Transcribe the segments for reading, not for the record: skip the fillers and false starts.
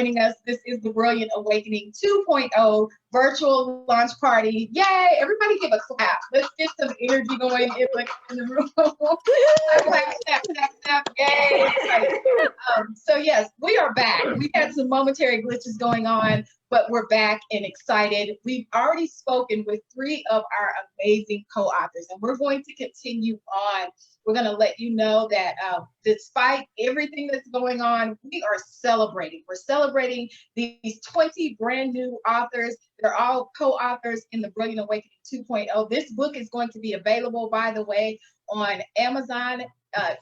joining us. This is the Brilliant Awakening 2.0 virtual launch party. Yay! Everybody give a clap. Let's get some energy going in the room. Clap, snap, snap, snap. Yay! So yes, we are back. We had some momentary glitches going on, but we're back and excited. We've already spoken with 3 of our amazing co-authors, and we're going to continue on. We're going to let you know that despite everything that's going on, we are celebrating. We're celebrating these 20 brand new authors. They're all co-authors in the Brilliant Awakening 2.0. This book is going to be available, by the way, on Amazon,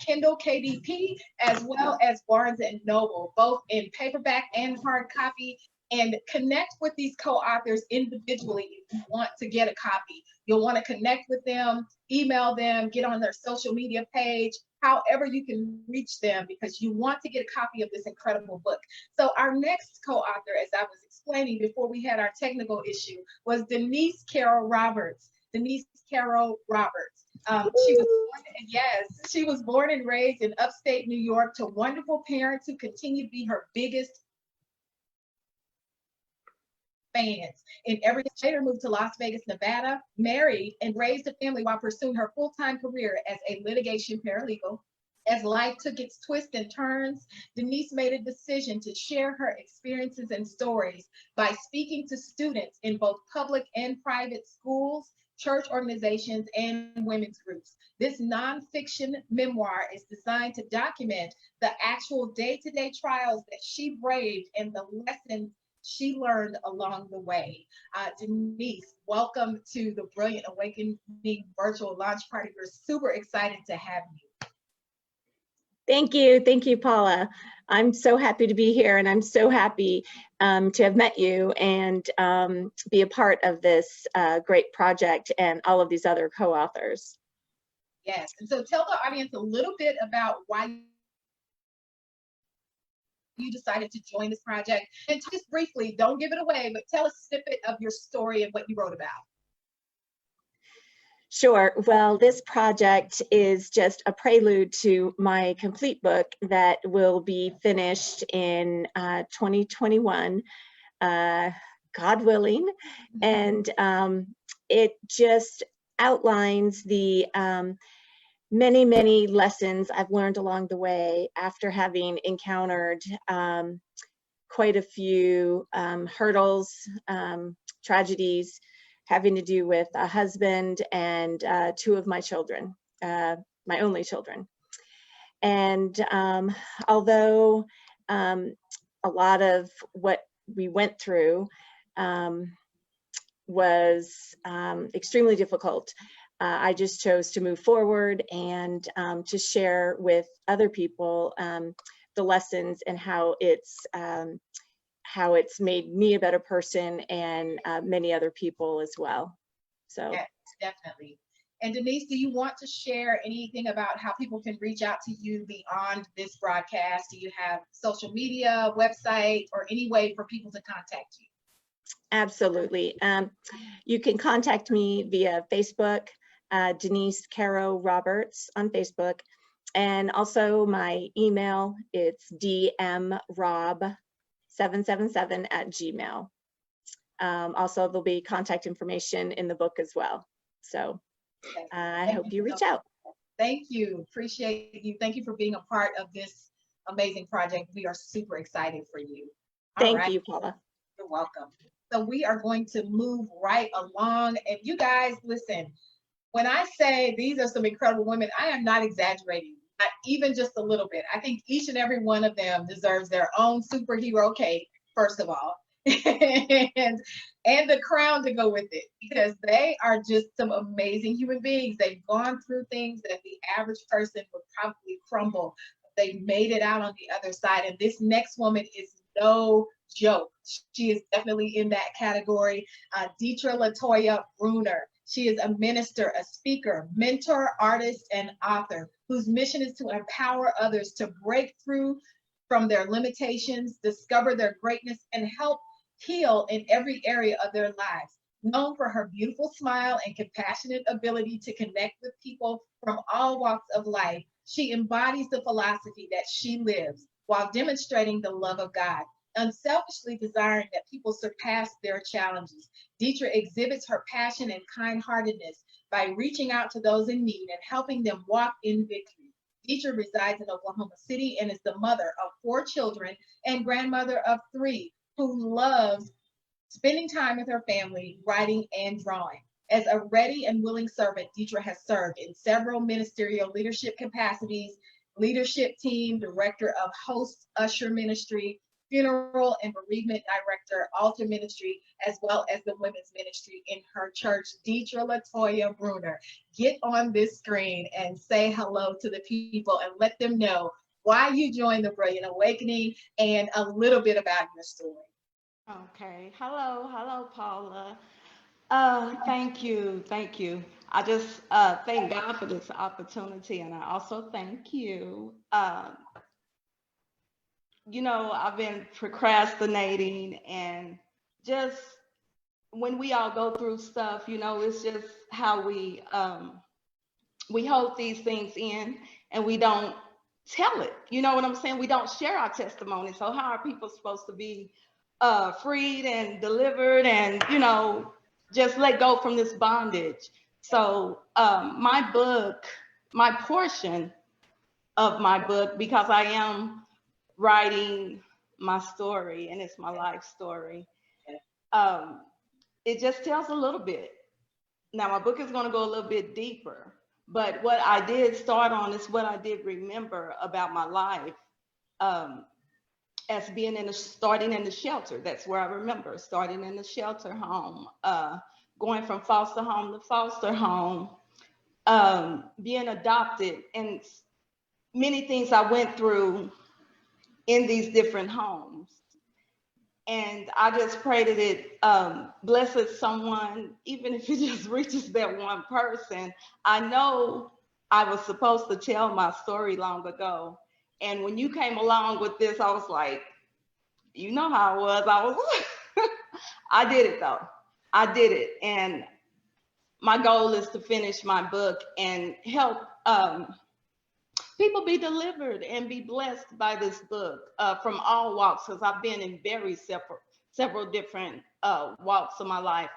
Kindle KDP, as well as Barnes & Noble, both in paperback and hard copy. And connect with these co-authors individually if you want to get a copy. You'll want to connect with them, email them, get on their social media page, however you can reach them, because you want to get a copy of this incredible book. So our next co-author, as I was explaining before we had our technical issue, was Denise Carroll Roberts. Denise Carroll Roberts. She was born and raised in upstate New York to wonderful parents who continue to be her biggest fans. In every later moved to Las Vegas, Nevada, married and raised a family while pursuing her full-time career as a litigation paralegal. As life took its twists and turns, Denise made a decision to share her experiences and stories by speaking to students in both public and private schools, church organizations, and women's groups. This nonfiction memoir is designed to document the actual day-to-day trials that she braved and the lessons she learned along the way. Denise, welcome to the Brilliant Awakening virtual launch party. We're super excited to have you. Thank you, Paula. I'm so happy to be here, and I'm so happy to have met you and be a part of this great project and all of these other co-authors. Yes, and so tell the audience a little bit about why you decided to join this project. And just briefly, don't give it away, but tell a snippet of your story and what you wrote about. Sure. Well, this project is just a prelude to my complete book that will be finished in 2021, God willing. And it just outlines the many lessons I've learned along the way after having encountered quite a few hurdles, tragedies having to do with a husband and 2 of my children, my only children. And although a lot of what we went through was extremely difficult, I just chose to move forward and to share with other people the lessons and how it's made me a better person and many other people as well. So yes, definitely. And Denise, do you want to share anything about how people can reach out to you beyond this broadcast? Do you have social media, website, or any way for people to contact you? Absolutely. You can contact me via Facebook, Denise Carroll Roberts on Facebook, and also my email, it's dmrob777@gmail. Also, there'll be contact information in the book as well. So I hope you reach out. Thank you. Appreciate you. Thank you for being a part of this amazing project. We are super excited for you. Thank you, Paula. You're welcome. So we are going to move right along. And you guys, listen, when I say these are some incredible women, I am not exaggerating, not even just a little bit. I think each and every one of them deserves their own superhero cake, first of all, and the crown to go with it, because they are just some amazing human beings. They've gone through things that the average person would probably crumble. They made it out on the other side. And this next woman is no joke. She is definitely in that category. Detra Latoya Bruner. She is a minister, a speaker, mentor, artist, and author whose mission is to empower others to break through from their limitations, discover their greatness, and help heal in every area of their lives. Known for her beautiful smile and compassionate ability to connect with people from all walks of life, she embodies the philosophy that she lives while demonstrating the love of God. unselfishly desiring that people surpass their challenges. Detra exhibits her passion and kind-heartedness by reaching out to those in need and helping them walk in victory. Detra resides in Oklahoma City and is the mother of 4 children and grandmother of 3 who loves spending time with her family, writing and drawing. As a ready and willing servant, Detra has served in several ministerial leadership capacities, leadership team, director of host usher ministry, funeral and bereavement director, altar ministry, as well as the women's ministry in her church. Detra Latoya Bruner, get on this screen and say hello to the people and let them know why you joined the Brilliant Awakening and a little bit about your story. Okay. Hello, Paula. Thank you. I just thank God for this opportunity, and I also thank you. I've been procrastinating, and just when we all go through stuff, it's just how we hold these things in, and we don't tell it. You know what I'm saying? We don't share our testimony. So how are people supposed to be freed and delivered, and just let go from this bondage? So my portion of my book, because I am writing my story and it's my life story, it just tells a little bit. Now my book is going to go a little bit deeper, but what I did start on is what I did remember about my life, as being starting in the shelter. That's where I remember starting in the shelter home, going from foster home to foster home, being adopted, and many things I went through in these different homes. And I just pray that it blesses someone, even if it just reaches that one person. I know I was supposed to tell my story long ago. And when you came along with this, I was like, you know how I was. I did it though. I did it. And my goal is to finish my book and help people be delivered and be blessed by this book from all walks, because I've been in several different walks of my life.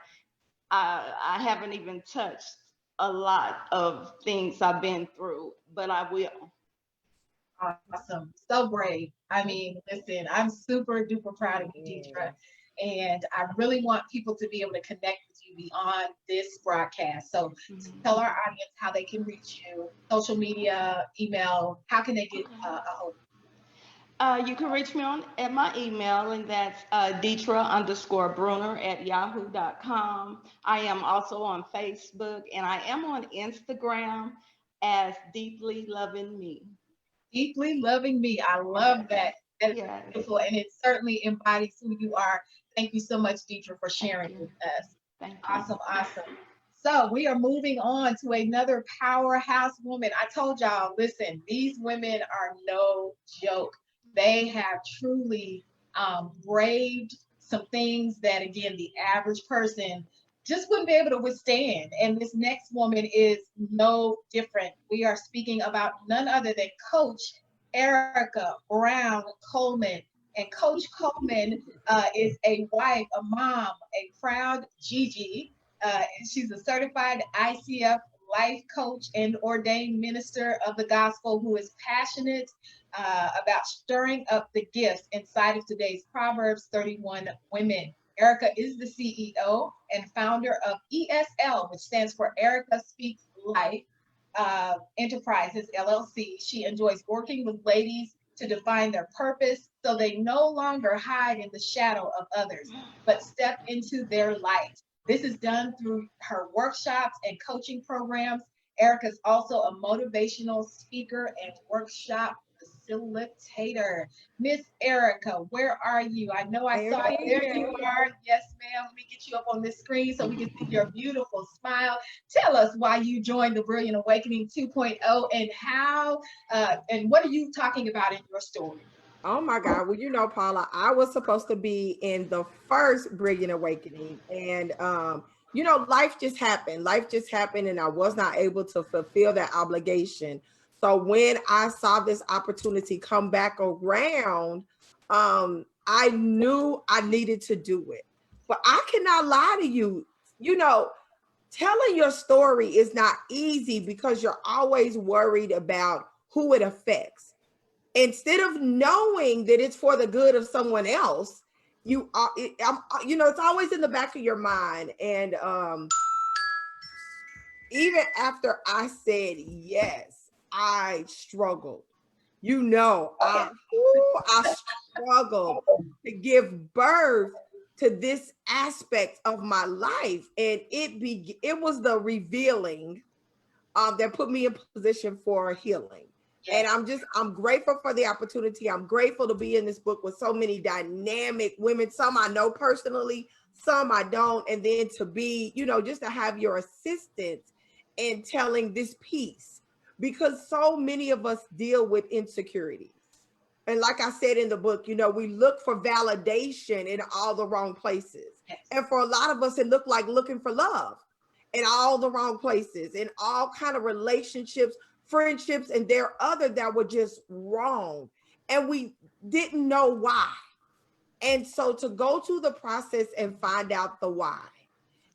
I haven't even touched a lot of things I've been through, but I will. Awesome. So brave. I mean, listen, I'm super duper proud of you, Detra. And I really want people to be able to connect with you beyond this broadcast. So tell our audience how they can reach you, social media, email, how can they get a hold of you? You can reach me at my email, and that's Detra_Bruner@yahoo.com. I am also on Facebook, and I am on Instagram as Deeply Loving Me. Deeply Loving Me. I love that. That is beautiful, and it certainly embodies who you are. Thank you so much, Detra, for sharing with us. Thank you. Awesome. So we are moving on to another powerhouse woman. I told y'all, listen, these women are no joke. They have truly braved some things that, again, the average person just wouldn't be able to withstand. And this next woman is no different. We are speaking about none other than Coach Ericka Coleman. And Coach Coleman is a wife, a mom, a proud Gigi. She's a certified ICF life coach and ordained minister of the gospel who is passionate about stirring up the gifts inside of today's Proverbs 31 women. Ericka is the CEO and founder of ESL, which stands for Ericka Speaks Life Enterprises, LLC. She enjoys working with ladies to define their purpose so they no longer hide in the shadow of others, but step into their light. This is done through her workshops and coaching programs. Ericka is also a motivational speaker and workshop facilitator. Miss Ericka, where are you? I know I saw you. There you are. Yes, ma'am. Let me get you up on this screen so we can see your beautiful smile. Tell us why you joined the Brilliant Awakening 2.0 and how, and what are you talking about in your story? Oh my God. Well, you know, Paula, I was supposed to be in the first Brilliant Awakening, and you know, life just happened. And I was not able to fulfill that obligation. So when I saw this opportunity come back around, I knew I needed to do it. But I cannot lie to you. You know, telling your story is not easy because you're always worried about who it affects. Instead of knowing that it's for the good of someone else, you are, you know, it's always in the back of your mind. And even after I said yes, I struggled. You know, I struggled to give birth to this aspect of my life, and it was the revealing that put me in position for healing. And I'm grateful for the opportunity. I'm grateful to be in this book with so many dynamic women. Some I know personally, some I don't. And then to be, you know, just to have your assistance in telling this piece, because so many of us deal with insecurities. And like I said in the book, you know, we look for validation in all the wrong places. Yes. And for a lot of us, it looked like looking for love in all the wrong places, in all kind of relationships, friendships, and there are other that were just wrong. And we didn't know why. And so to go through the process and find out the why.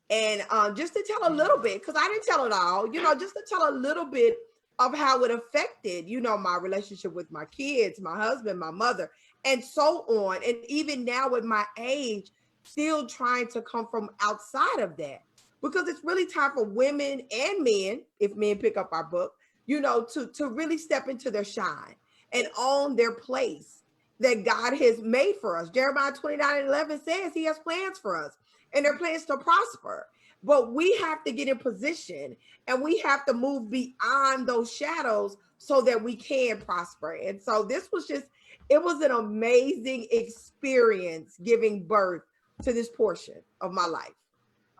And just to tell a little bit, because I didn't tell it all, you know, just to tell a little bit of how it affected, you know, my relationship with my kids, my husband, my mother, and so on. And even now at my age, still trying to come from outside of that, because it's really time for women and men, if men pick up our book, you know, to really step into their shine and own their place that God has made for us. Jeremiah 29:11 says he has plans for us, and they're plans to prosper. But we have to get in position, and we have to move beyond those shadows so that we can prosper. And so this was just, it was an amazing experience giving birth to this portion of my life.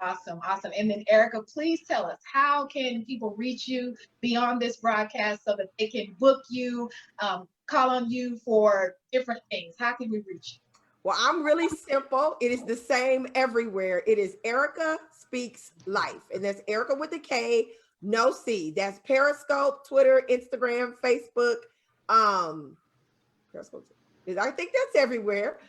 Awesome, awesome. And then Ericka, please tell us, how can people reach you beyond this broadcast so that they can book you, call on you for different things? How can we reach you? Well, I'm really simple. It is the same everywhere. It is Ericka Speaks Life. And that's Ericka with a K, no C. That's Periscope, Twitter, Instagram, Facebook. Periscope. I think that's everywhere.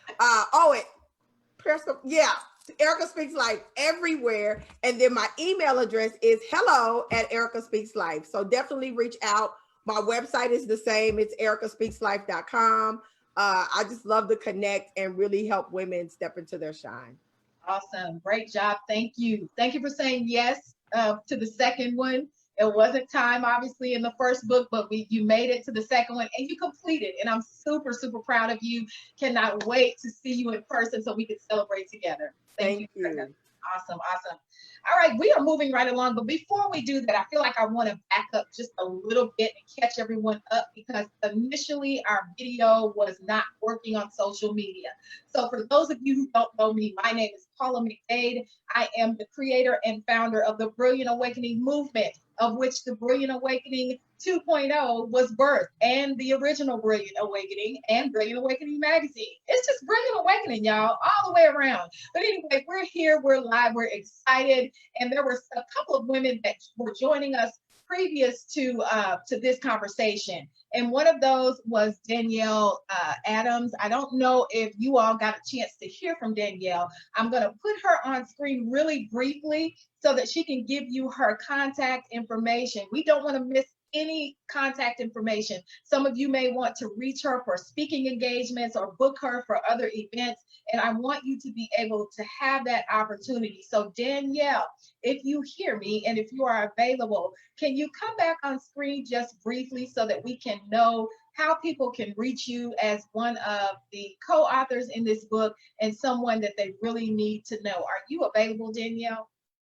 Periscope. Yeah. Ericka Speaks Life everywhere. And then my email address is hello@erickaspeakslife. So definitely reach out. My website is the same. It's erickaspeakslife.com. I just love to connect and really help women step into their shine. Awesome. Great job. Thank you. Thank you for saying yes to the second one. It wasn't time, obviously, in the first book, but you made it to the second one and you completed. And I'm super, super proud of you. Cannot wait to see you in person so we can celebrate together. Thank you. Awesome. Awesome. All right, we are moving right along. But before we do that, I feel like I want to back up just a little bit and catch everyone up, because initially our video was not working on social media. So for those of you who don't know me, my name is Paula McDade. I am the creator and founder of the Brilliant Awakening movement, of which the Brilliant Awakening 2.0 was birthed, and the original Brilliant Awakening and Brilliant Awakening magazine. It's just Brilliant Awakening, y'all, all the way around. But anyway, we're here, we're live, we're excited, and there were a couple of women that were joining us previous to this conversation. And one of those was Danielle Adams. I don't know if you all got a chance to hear from Danielle. I'm going to put her on screen really briefly so that she can give you her contact information. We don't want to miss any contact information. Some of you may want to reach her for speaking engagements or book her for other events, and I want you to be able to have that opportunity. So Danielle, if you hear me and if you are available, can you come back on screen just briefly so that we can know how people can reach you as one of the co-authors in this book and someone that they really need to know? Are you available, Danielle?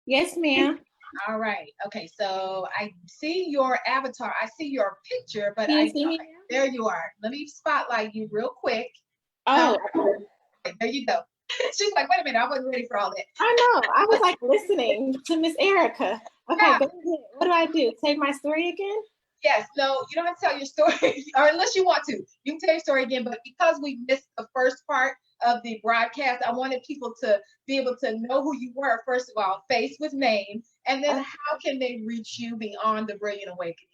Yes, ma'am. All right. Okay. So I see your avatar. I see your picture, but there you are. Let me spotlight you real quick. Oh, there you go. She's like, wait a minute, I wasn't ready for all that. I know. I was like listening to Miss Ericka. Okay, yeah. What do I do? Say my story again? Yes. No, you don't have to tell your story, or unless you want to. You can tell your story again, but because we missed the first part of the broadcast. I wanted people to be able to know who you were, first of all, face with name, and then how can they reach you beyond the Brilliant Awakening?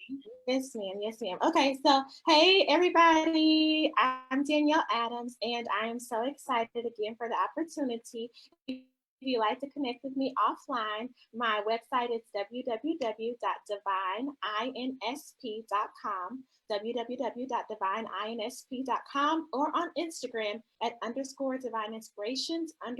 Yes, ma'am. Yes, ma'am. Okay, so hey, everybody. I'm Danielle Adams, and I am so excited again for the opportunity. If you'd like to connect with me offline, my website is www.divineinsp.com, www.divineinsp.com, or on Instagram at _divine inspirations _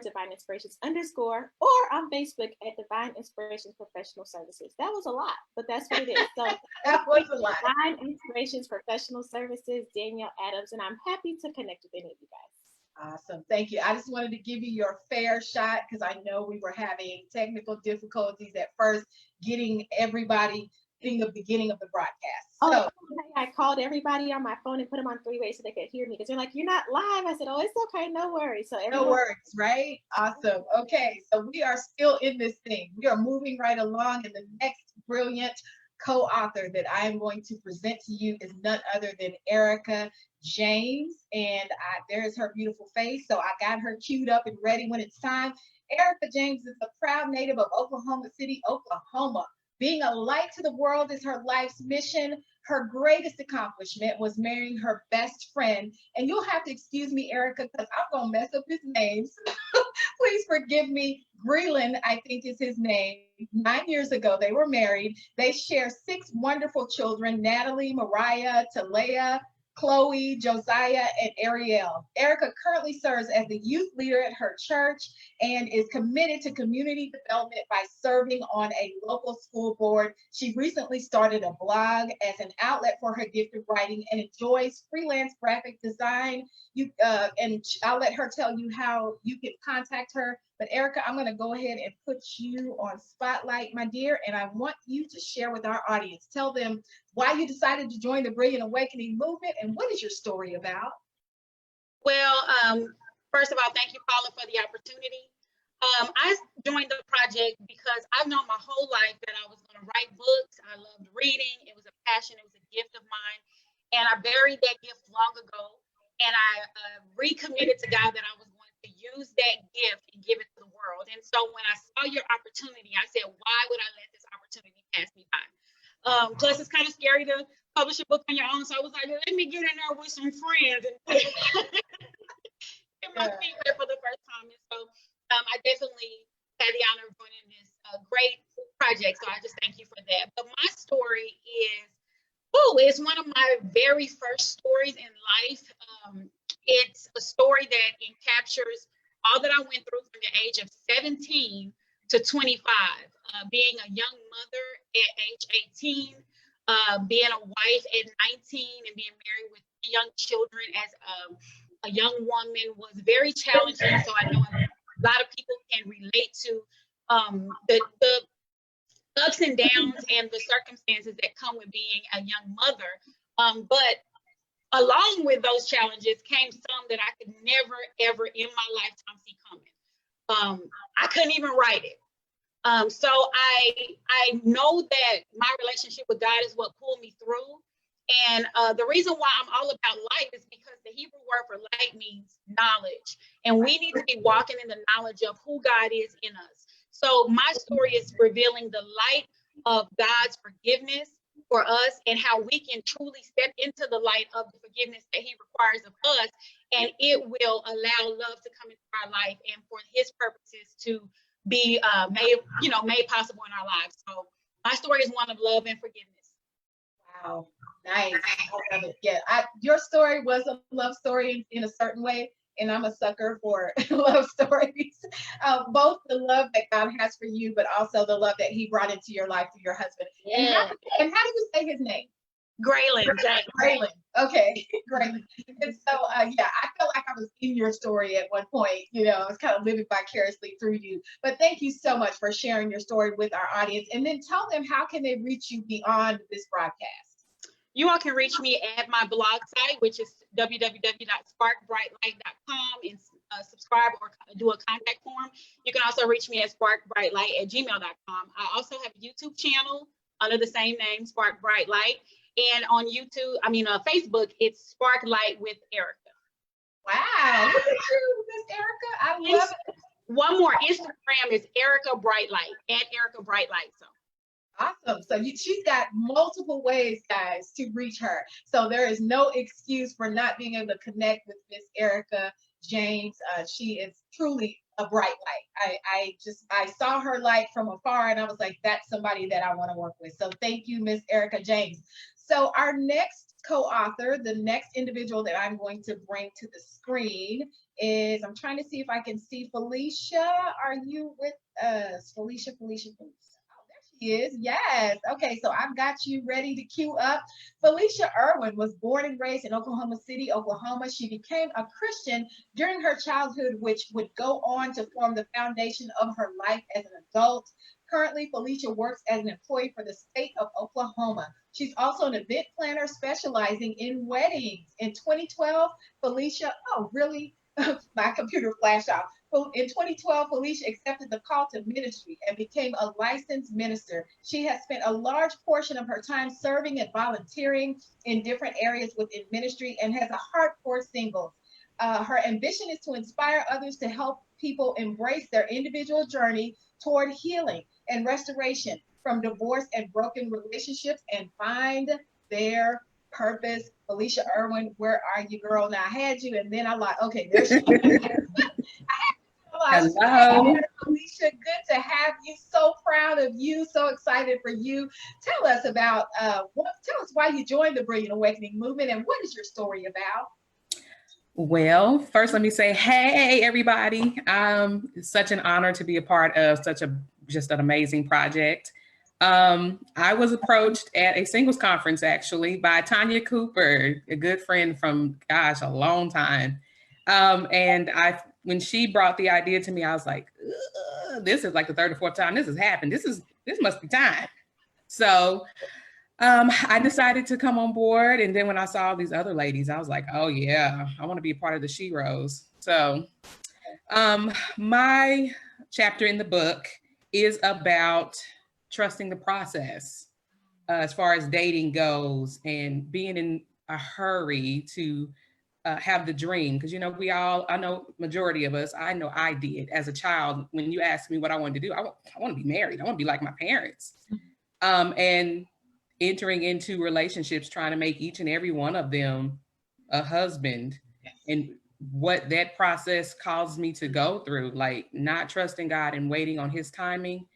divine inspirations _ or on Facebook at Divine Inspirations Professional Services. That was a lot, but that's what it is. So That was a lot. Divine Inspirations Professional Services, Danielle Adams, and I'm happy to connect with any of you guys. Awesome. Thank you. I just wanted to give you your fair shot because I know we were having technical difficulties at first getting everybody in the beginning of the broadcast. So I called everybody on my phone and put them on three-way so they could hear me because they're like, "You're not live." I said, "Oh, it's okay, no worries." So no worries, right? Awesome. Okay, so we are still in this thing. We are moving right along, and the next brilliant co-author that I am going to present to you is none other than Ericka James, and there is her beautiful face. So I got her queued up and ready when it's time. Ericka James is a proud native of Oklahoma City, Oklahoma. Being a light to the world is her life's mission. Her greatest accomplishment was marrying her best friend. And you'll have to excuse me, Ericka, because I'm going to mess up his name. Please forgive me. Breland, I think is his name. 9 years ago, they were married. They share 6 wonderful children, Natalie, Mariah, Talea, Chloe, Josiah, and Ariel. Ericka currently serves as the youth leader at her church and is committed to community development by serving on a local school board. She recently started a blog as an outlet for her gift of writing and enjoys freelance graphic design. And I'll let her tell you how you can contact her. But Ericka, I'm going to go ahead and put you on spotlight, my dear, and I want you to share with our audience. Tell them why you decided to join the Brilliant Awakening movement and what is your story about? Well, first of all, thank you, Paula, for the opportunity. I joined the project because I've known my whole life that I was going to write books. I loved reading. It was a passion. It was a gift of mine. And I buried that gift long ago. And I recommitted to God that I was going to use that gift and give it to the world. And so when I saw your opportunity, I said, why would I let this opportunity pass me by? Plus, it's kind of scary to publish a book on your own. So I was like, let me get in there with some friends and get my feet wet for the first time. And so I definitely had the honor of joining this great project. So I just thank you for that. But my story is, it's one of my very first stories in life. It's a story that captures all that I went through from the age of 17 to 25, being a young mother at age 18, being a wife at 19, and being married with 3 young children as a young woman was very challenging. So I know a lot of people can relate to the ups and downs and the circumstances that come with being a young mother. But along with those challenges came some that I could never, ever in my lifetime see coming. I couldn't even write it. So I know that my relationship with God is what pulled me through. And the reason why I'm all about light is because the Hebrew word for light means knowledge. And we need to be walking in the knowledge of who God is in us. So my story is revealing the light of God's forgiveness for us and how we can truly step into the light of the forgiveness that he requires of us. And it will allow love to come into our life and for his purposes to be made possible in our lives. So my story is one of love and forgiveness. Wow, nice. I love it. Yeah, your story was a love story in a certain way, and I'm a sucker for love stories. Both the love that God has for you, but also the love that he brought into your life through your husband. Yeah. And how do you say his name? Grayland. Grayland. Okay, Grayland. And so, I felt like I was in your story at one point. I was kind of living vicariously through you. But thank you so much for sharing your story with our audience. And then tell them, how can they reach you beyond this broadcast? You all can reach me at my blog site, which is www.sparkbrightlight.com, and subscribe or do a contact form. You can also reach me at sparkbrightlight@gmail.com. I also have a YouTube channel under the same name, Spark Bright Light. And on Facebook, it's Spark Light with Ericka. Wow, look at you, Miss Ericka. I love it. One more, Instagram is Ericka Brightlight, at Ericka Brightlight. So Awesome. So she's got multiple ways, guys, to reach her. So there is no excuse for not being able to connect with Miss Ericka James. She is truly a bright light. I saw her light from afar and I was like, that's somebody that I want to work with. So thank you, Miss Ericka James. So our next co-author, the next individual that I'm going to bring to the screen is, I'm trying to see if I can see Felicia. Are you with us? Felicia. She is, yes. Okay, so I've got you ready to queue up. Felicia Irwin was born and raised in Oklahoma City, Oklahoma. She became a Christian during her childhood, which would go on to form the foundation of her life as an adult. Currently, Felicia works as an employee for the state of Oklahoma. She's also an event planner specializing in weddings. In 2012, Felicia, oh, really? My computer flashed off. In 2012, Felicia accepted the call to ministry and became a licensed minister. She has spent a large portion of her time serving and volunteering in different areas within ministry and has a heart for singles. Her ambition is to inspire others to help people embrace their individual journey toward healing and restoration from divorce and broken relationships and find their purpose. Felicia Irwin, where are you, girl? Now I had you, and then I like, okay, there she is. Hello. Felicia, good to have you. So proud of you. So excited for you. Tell us about tell us why you joined the Brilliant Awakening movement and what is your story about? Well, first let me say, hey everybody. It's such an honor to be a part of just an amazing project. I was approached at a singles conference actually by Tanya Cooper, a good friend from, gosh, a long time. And when she brought the idea to me, I was like, this is like the third or fourth time this has happened. This must be time. So I decided to come on board. And then when I saw these other ladies, I was like, oh yeah, I want to be a part of the Sheroes. So my chapter in the book is about trusting the process as far as dating goes and being in a hurry to have the dream. Because, you know, I know majority of us, I know I did as a child. When you asked me what I wanted to do, I want to be married. I want to be like my parents. And entering into relationships, trying to make each and every one of them a husband, and what that process caused me to go through, like not trusting God and waiting on his timing,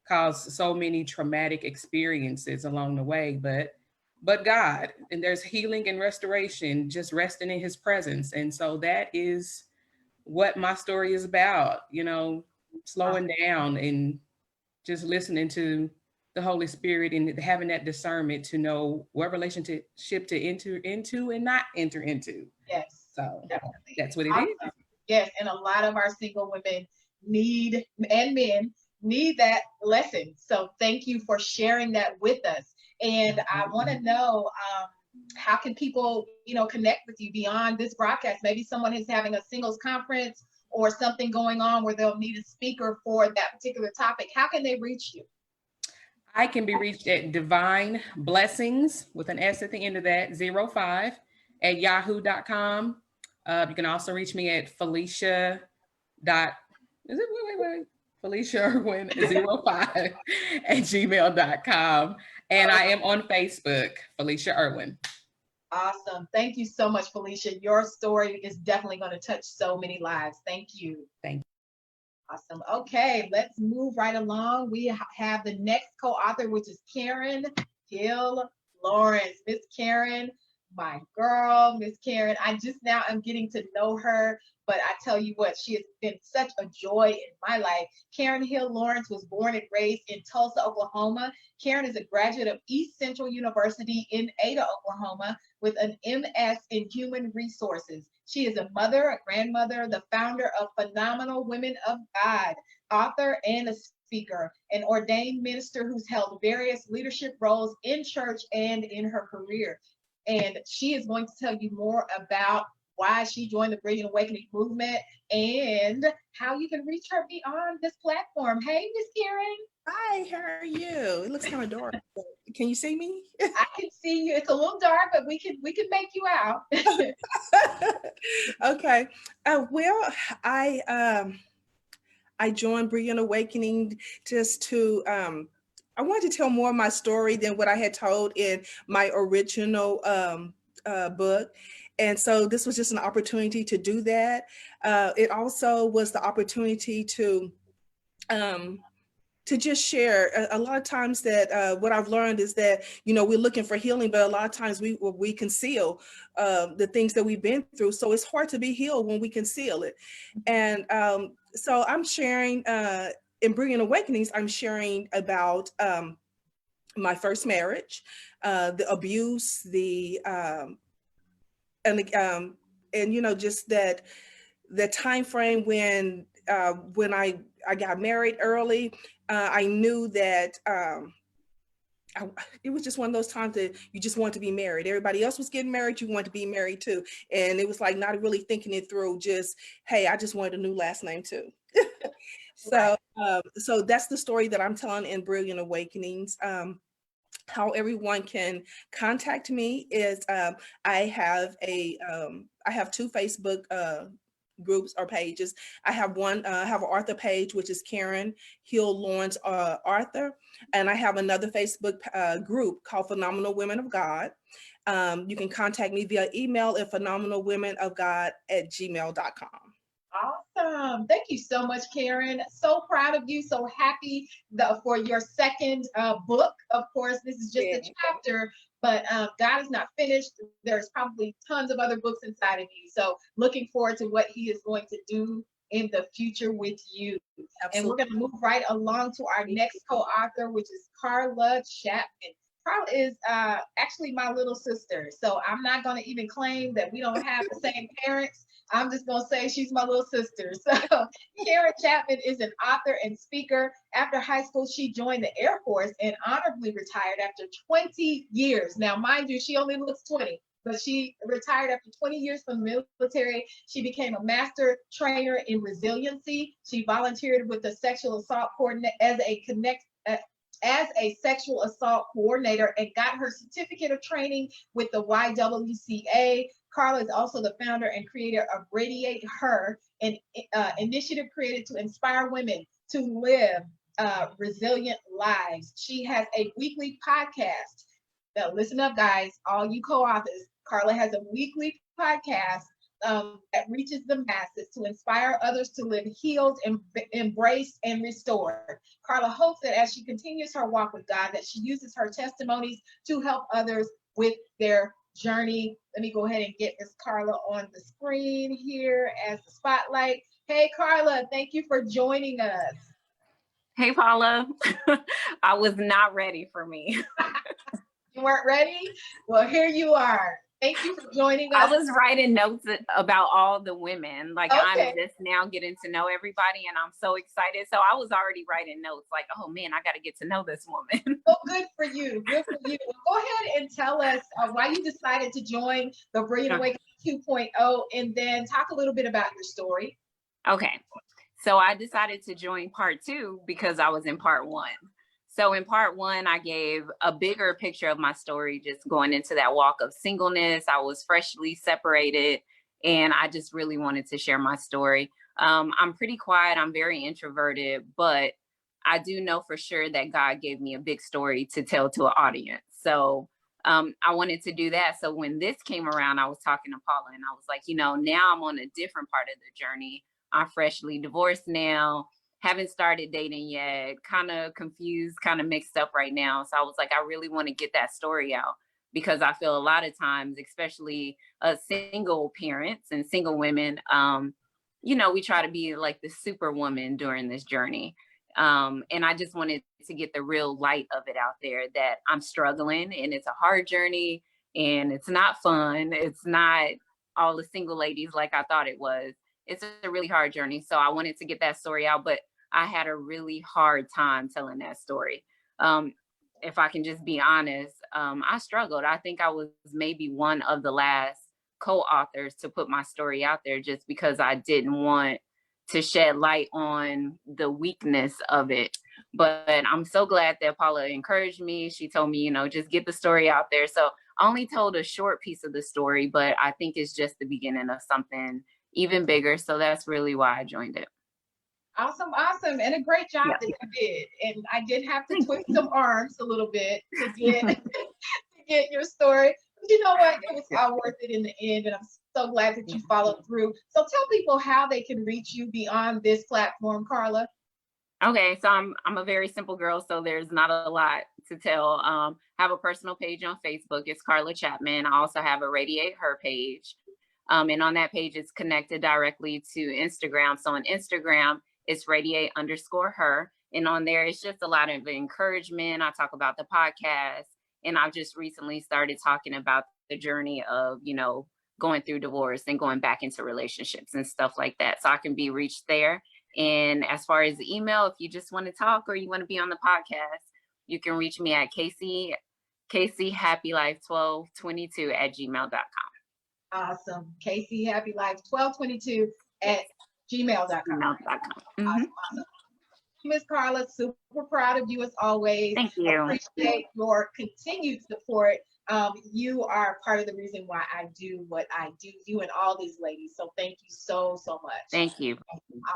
caused so many traumatic experiences along the way, but God, and there's healing and restoration, just resting in his presence. And so that is what my story is about, you know, slowing down and just listening to the Holy Spirit and having that discernment to know what relationship to enter into and not enter into. Yes. So definitely. that's what it is. Yes, and a lot of our single women and men need that lesson. So thank you for sharing that with us. And I want to know, how can people, you know, connect with you beyond this broadcast? Maybe someone is having a singles conference or something going on where they'll need a speaker for that particular topic. How can they reach you? I can be reached at Divine Blessings with an S at the end of that, 05 at yahoo.com. You can also reach me at Felicia Irwin 05 at gmail.com. And I am on Facebook, Felicia Irwin. Awesome. Thank you so much, Felicia. Your story is definitely going to touch so many lives. Thank you. Thank you. Awesome. Okay, let's move right along. We have the next co-author, which is Karen Hill Lawrence. Miss Karen, my girl, Miss Karen. I just now am getting to know her, but I tell you what, she has been such a joy in my life. Karen Hill Lawrence was born and raised in Tulsa, Oklahoma. Karen is a graduate of East Central University in Ada, Oklahoma, with an MS in Human Resources. She is a mother, a grandmother, the founder of Phenomenal Women of God, author and a speaker, an ordained minister who's held various leadership roles in church and in her career. And she is going to tell you more about why she joined the Brilliant Awakening movement and how you can reach her beyond this platform. Hey, Miss Karen. Hi, how are you? It looks kind of dark. Can you see me? I can see you. It's a little dark, but we can make you out. Okay. Well, I joined Brilliant Awakening just to, I wanted to tell more of my story than what I had told in my original book. And so this was just an opportunity to do that. It also was the opportunity to just share. A lot of times that what I've learned is that, you know, we're looking for healing, but a lot of times we conceal the things that we've been through. So it's hard to be healed when we conceal it. And so I'm sharing in Brilliant Awakenings, I'm sharing about my first marriage, the abuse, and you know, just that the time frame when I got married early. I knew that it was just one of those times that you just want to be married. Everybody else was getting married, you want to be married too. And it was like not really thinking it through, just, hey, I just wanted a new last name too. So so that's the story that I'm telling in Brilliant Awakenings. How everyone can contact me is I have two Facebook groups or pages. I have one, I have an author page, which is Karen Hill Lawrence Arthur. And I have another Facebook group called Phenomenal Women of God. You can contact me via email at phenomenalwomenofgod@gmail.com. Awesome. Thank you so much, Karen. So proud of you. So happy for your second book. Of course, this is just a chapter, but God is not finished. There's probably tons of other books inside of you. So looking forward to what he is going to do in the future with you. Absolutely. And we're going to move right along to our next co-author, which is Carla Chapman. Carla is actually my little sister. So I'm not going to even claim that we don't have the same parents. I'm just going to say she's my little sister. So Karen Chapman is an author and speaker. After high school, she joined the Air Force and honorably retired after 20 years. Now, mind you, she only looks 20, but she retired after 20 years from the military. She became a master trainer in resiliency. She volunteered with the sexual assault coordinator as a sexual assault coordinator and got her certificate of training with the YWCA. Carla is also the founder and creator of Radiate Her, an initiative created to inspire women to live resilient lives. She has a weekly podcast. Now, listen up, guys, all you co-authors. Carla has a weekly podcast that reaches the masses to inspire others to live healed, embraced, and restored. Carla hopes that as she continues her walk with God, that she uses her testimonies to help others with their journey. Let me go ahead and get Miss Carla on the screen here as the spotlight. Hey, Carla, thank you for joining us. Hey, Paula. I was not ready for me. You weren't ready? Well, here you are. Thank you for joining us. I was writing notes about all the women. Like, okay. I'm just now getting to know everybody, and I'm so excited. So I was already writing notes like, oh man, I got to get to know this woman. Well, good for you. Good for you. Go ahead and tell us why you decided to join the Brilliant Awakening 2.0, and then talk a little bit about your story. Okay. So I decided to join part 2 because I was in part 1. So in part 1, I gave a bigger picture of my story, just going into that walk of singleness. I was freshly separated, and I just really wanted to share my story. I'm pretty quiet. I'm very introverted, but I do know for sure that God gave me a big story to tell to an audience. So I wanted to do that. So when this came around, I was talking to Paula, and I was like, you know, now I'm on a different part of the journey. I'm freshly divorced now. Haven't started dating yet, kind of confused, kind of mixed up right now. So I was like, I really want to get that story out, because I feel a lot of times, especially single parents and single women, you know, we try to be like the superwoman during this journey. And I just wanted to get the real light of it out there, that I'm struggling and it's a hard journey and it's not fun. It's not all the single ladies like I thought it was. It's a really hard journey. So I wanted to get that story out, but I had a really hard time telling that story. If I can just be honest, I struggled. I think I was maybe one of the last co-authors to put my story out there, just because I didn't want to shed light on the weakness of it. But I'm so glad that Paula encouraged me. She told me, just get the story out there. So I only told a short piece of the story, but I think it's just the beginning of something even bigger. So that's really why I joined it. Awesome, awesome. And a great job Yeah. that you did. And I did have to twist some arms a little bit to get to get your story. But you know what? It was all worth it in the end. And I'm so glad that you followed through. So tell people how they can reach you beyond this platform, Carla. Okay, so I'm a very simple girl, so there's not a lot to tell. I have a personal page on Facebook. It's Carla Chapman. I also have a Radiate Her page. And on that page, it's connected directly to Instagram. So on Instagram, it's radiate_her. And on there, it's just a lot of encouragement. I talk about the podcast. And I've just recently started talking about the journey of, going through divorce and going back into relationships and stuff like that. So I can be reached there. And as far as the email, if you just want to talk or you want to be on the podcast, you can reach me at KCHappyLife1222@gmail.com. Awesome. KCHappyLife1222@gmail.com. Mm-hmm. Awesome. Miss Carla, super proud of you as always. Thank you. Appreciate your continued support. You are part of the reason why I do what I do, you and all these ladies. So thank you so much. Thank you.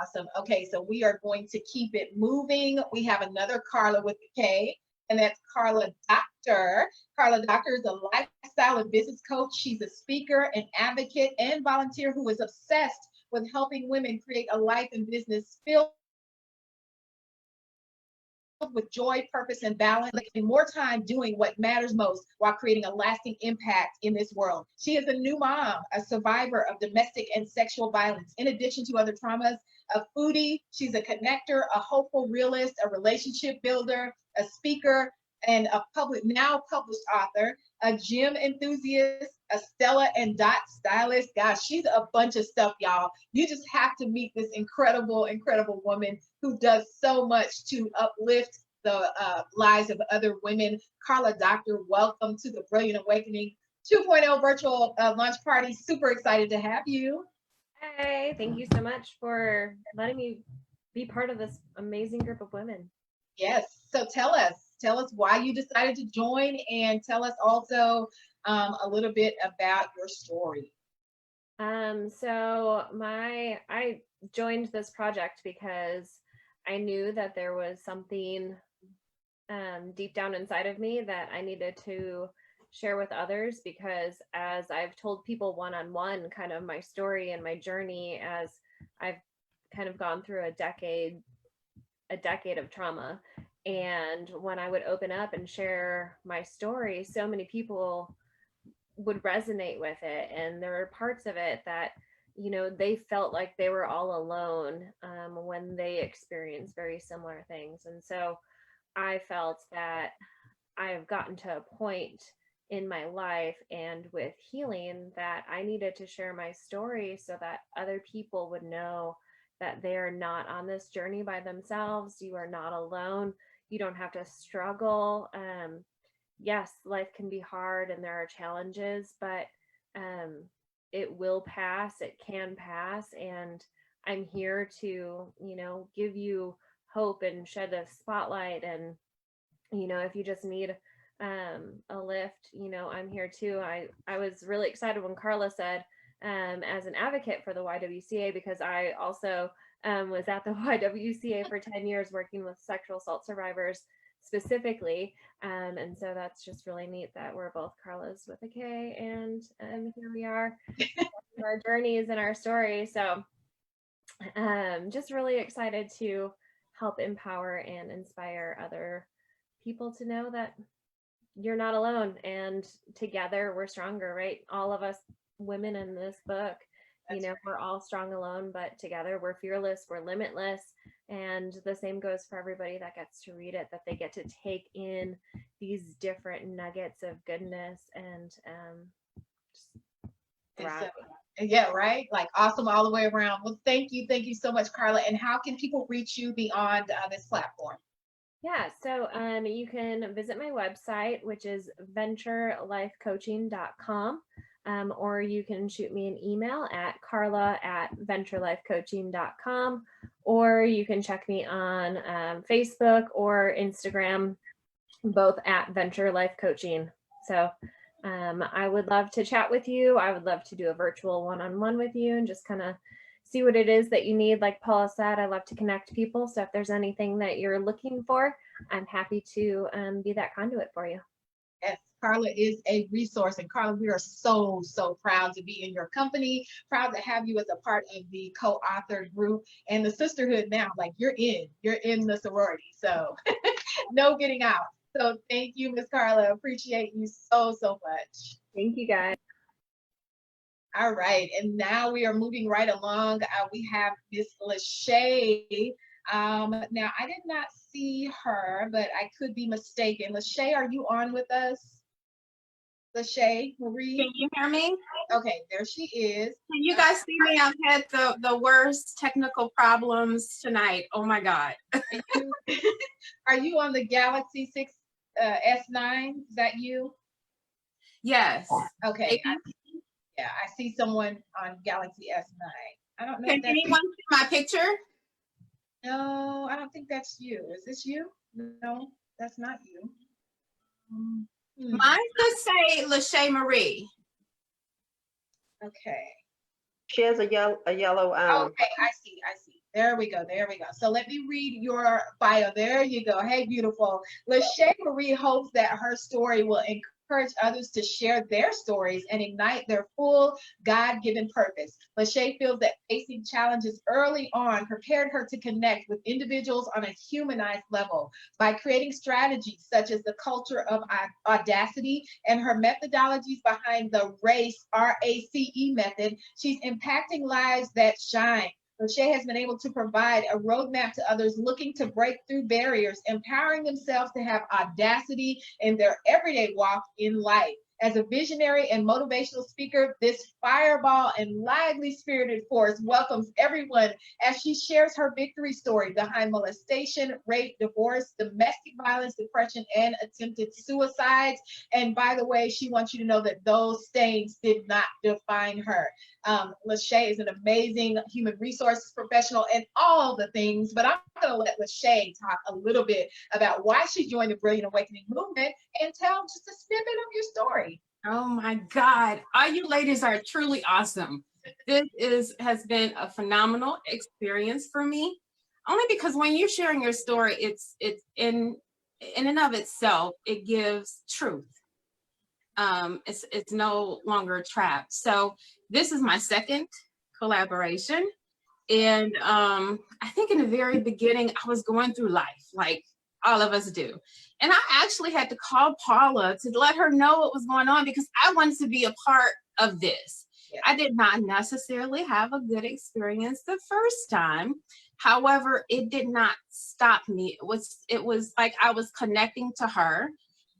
Awesome. Okay, so we are going to keep it moving. We have another Carla with the K, and that's Carla Doctor. Carla Doctor is a lifestyle and business coach. She's a speaker, an advocate, and volunteer who is obsessed with helping women create a life and business filled with joy, purpose, and balance, and more time doing what matters most while creating a lasting impact in this world. She is a new mom, a survivor of domestic and sexual violence, in addition to other traumas, a foodie. She's a connector, a hopeful realist, a relationship builder, a speaker, and a now published author, a gym enthusiast, a Stella and Dot stylist. Gosh, she's a bunch of stuff, y'all. You just have to meet this incredible woman who does so much to uplift the lives of other women. Carla Doctor, welcome to the Brilliant Awakening 2.0 virtual launch party. Super excited to have you. Hey, thank you so much for letting me be part of this amazing group of women. Yes, so tell us why you decided to join, and tell us also a little bit about your story. So I joined this project because I knew that there was something deep down inside of me that I needed to share with others, because as I've told people one-on-one kind of my story and my journey, as I've kind of gone through a decade of trauma, and when I would open up and share my story, so many people would resonate with it, and there were parts of it that they felt like they were all alone when they experienced very similar things. And so I felt that I've gotten to a point in my life and with healing that I needed to share my story so that other people would know that they are not on this journey by themselves. You are not alone. You don't have to struggle. Yes, life can be hard and there are challenges, but it will pass. It can pass. And I'm here to, give you hope and shed a spotlight. And, if you just need a lift, I'm here too. I was really excited when Carla said, as an advocate for the YWCA, because I also was at the YWCA for 10 years working with sexual assault survivors specifically. And so that's just really neat that we're both Carlas with a K, and here we are, our journeys and our story. So just really excited to help empower and inspire other people to know that you're not alone, and together we're stronger, right? All of us women in this book, we're all strong alone, but together we're fearless, we're limitless. And the same goes for everybody that gets to read it, that they get to take in these different nuggets of goodness and just thrive. Yeah, right? Like awesome all the way around. Well, thank you so much, Carla. And how can people reach you beyond this platform? Yeah, so you can visit my website, which is venturelifecoaching.com. or you can shoot me an email at carla@venturelifecoaching.com, or you can check me on Facebook or Instagram, both at Venture Life Coaching. So I would love to chat with you. I would love to do a virtual one-on-one with you and just kind of see what it is that you need. Like Paula said, I love to connect people. So if there's anything that you're looking for, I'm happy to be that conduit for you. Yes, Carla is a resource. And Carla, we are so, so proud to be in your company, proud to have you as a part of the co-author group and the sisterhood now. Like you're in the sorority. So no getting out. So thank you, Miss Carla. Appreciate you so, so much. Thank you, guys. All right, and now we are moving right along. We have Miss Lachey. Now, I did not see her, but I could be mistaken. Lachey, are you on with us? Lachey Murray? Can you hear me? Okay, there she is. Can you guys see me? I've had the worst technical problems tonight. Oh my God. Are you on the Galaxy 6 S9? Is that you? Yes. Okay. I see someone on Galaxy S9. I don't know. Can anyone see my picture? No, I don't think that's you. Is this you? No, that's not you. Mine does say Lachey Murray. Okay. She has a yellow. Okay, I see. There we go. So let me read your bio. There you go. Hey, beautiful. Lachey Murray hopes that her story will encourage others to share their stories and ignite their full God-given purpose. Lachey feels that facing challenges early on prepared her to connect with individuals on a humanized level. By creating strategies such as the culture of audacity and her methodologies behind the RACE, R-A-C-E method, she's impacting lives that shine. Lachey has been able to provide a roadmap to others looking to break through barriers, empowering themselves to have audacity in their everyday walk in life. As a visionary and motivational speaker, this fireball and lively spirited force welcomes everyone as she shares her victory story behind molestation, rape, divorce, domestic violence, depression, and attempted suicides. And by the way, she wants you to know that those stains did not define her. Lachey is an amazing human resources professional and all the things, but I'm going to let Lachey talk a little bit about why she joined the Brilliant Awakening movement and tell just a snippet of your story. Oh my God. All you ladies are truly awesome. This has been a phenomenal experience for me, only because when you're sharing your story, it's in and of itself, it gives truth. It's no longer trapped. So this is my second collaboration. And I think in the very beginning, I was going through life like all of us do. And I actually had to call Paula to let her know what was going on because I wanted to be a part of this. Yeah. I did not necessarily have a good experience the first time. However, it did not stop me. It was like I was connecting to her.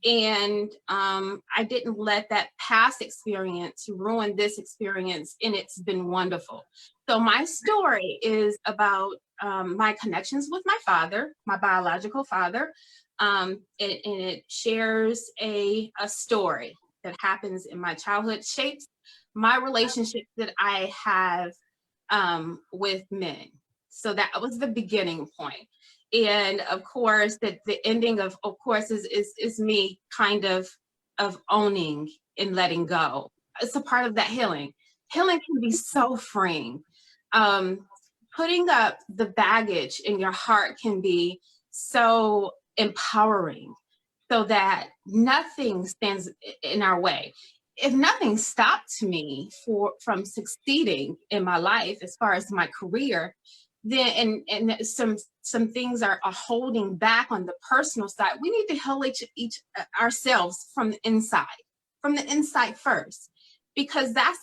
And I didn't let that past experience ruin this experience, and it's been wonderful. So my story is about my connections with my father, my biological father, and it shares a story that happens in my childhood, shapes my relationship that I have with men. So that was the beginning point. And of course, that the ending of course, is me kind of owning and letting go. It's a part of that healing. Healing can be so freeing. Putting up the baggage in your heart can be so empowering, so that nothing stands in our way. If nothing stopped me from succeeding in my life as far as my career, then and some things are holding back on the personal side. We need to heal each ourselves from the inside first, because that's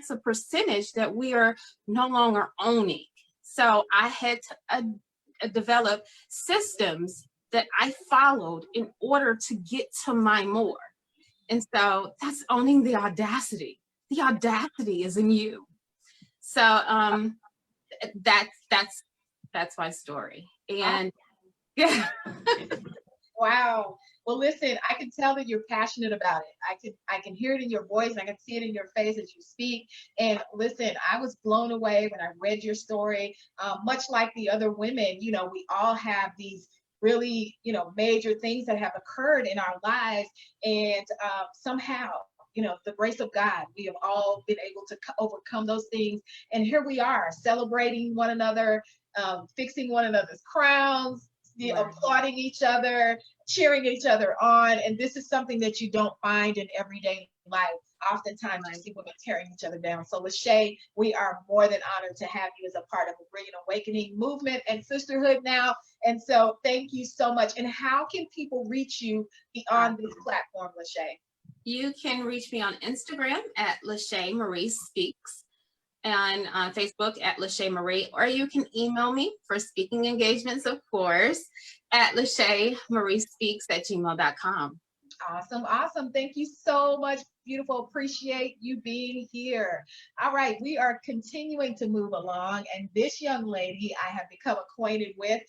a percentage that we are no longer owning. So I had to develop systems that I followed in order to get to my more. And so that's owning the audacity. The audacity is in you. So that's my story. And yeah. Wow. Well, listen, I can tell that you're passionate about it. I can hear it in your voice. I can see it in your face as you speak. And listen, I was blown away when I read your story. Much like the other women, you know, we all have these really, you know, major things that have occurred in our lives. And somehow, you know, the grace of God, we have all been able to overcome those things. And here we are celebrating one another, fixing one another's crowns, applauding each other, cheering each other on. And this is something that you don't find in everyday life. Oftentimes you see women tearing each other down. So Lachey, we are more than honored to have you as a part of the Brilliant Awakening movement and sisterhood now. And so thank you so much. And how can people reach you beyond this platform, Lachey? You can reach me on Instagram at Lachey Murray Speaks, and on Facebook at Lachey Murray, or you can email me for speaking engagements, of course, at LacheyMurraySpeaks@gmail.com. Awesome, awesome. Thank you so much, beautiful. Appreciate you being here. All right, we are continuing to move along, and this young lady I have become acquainted with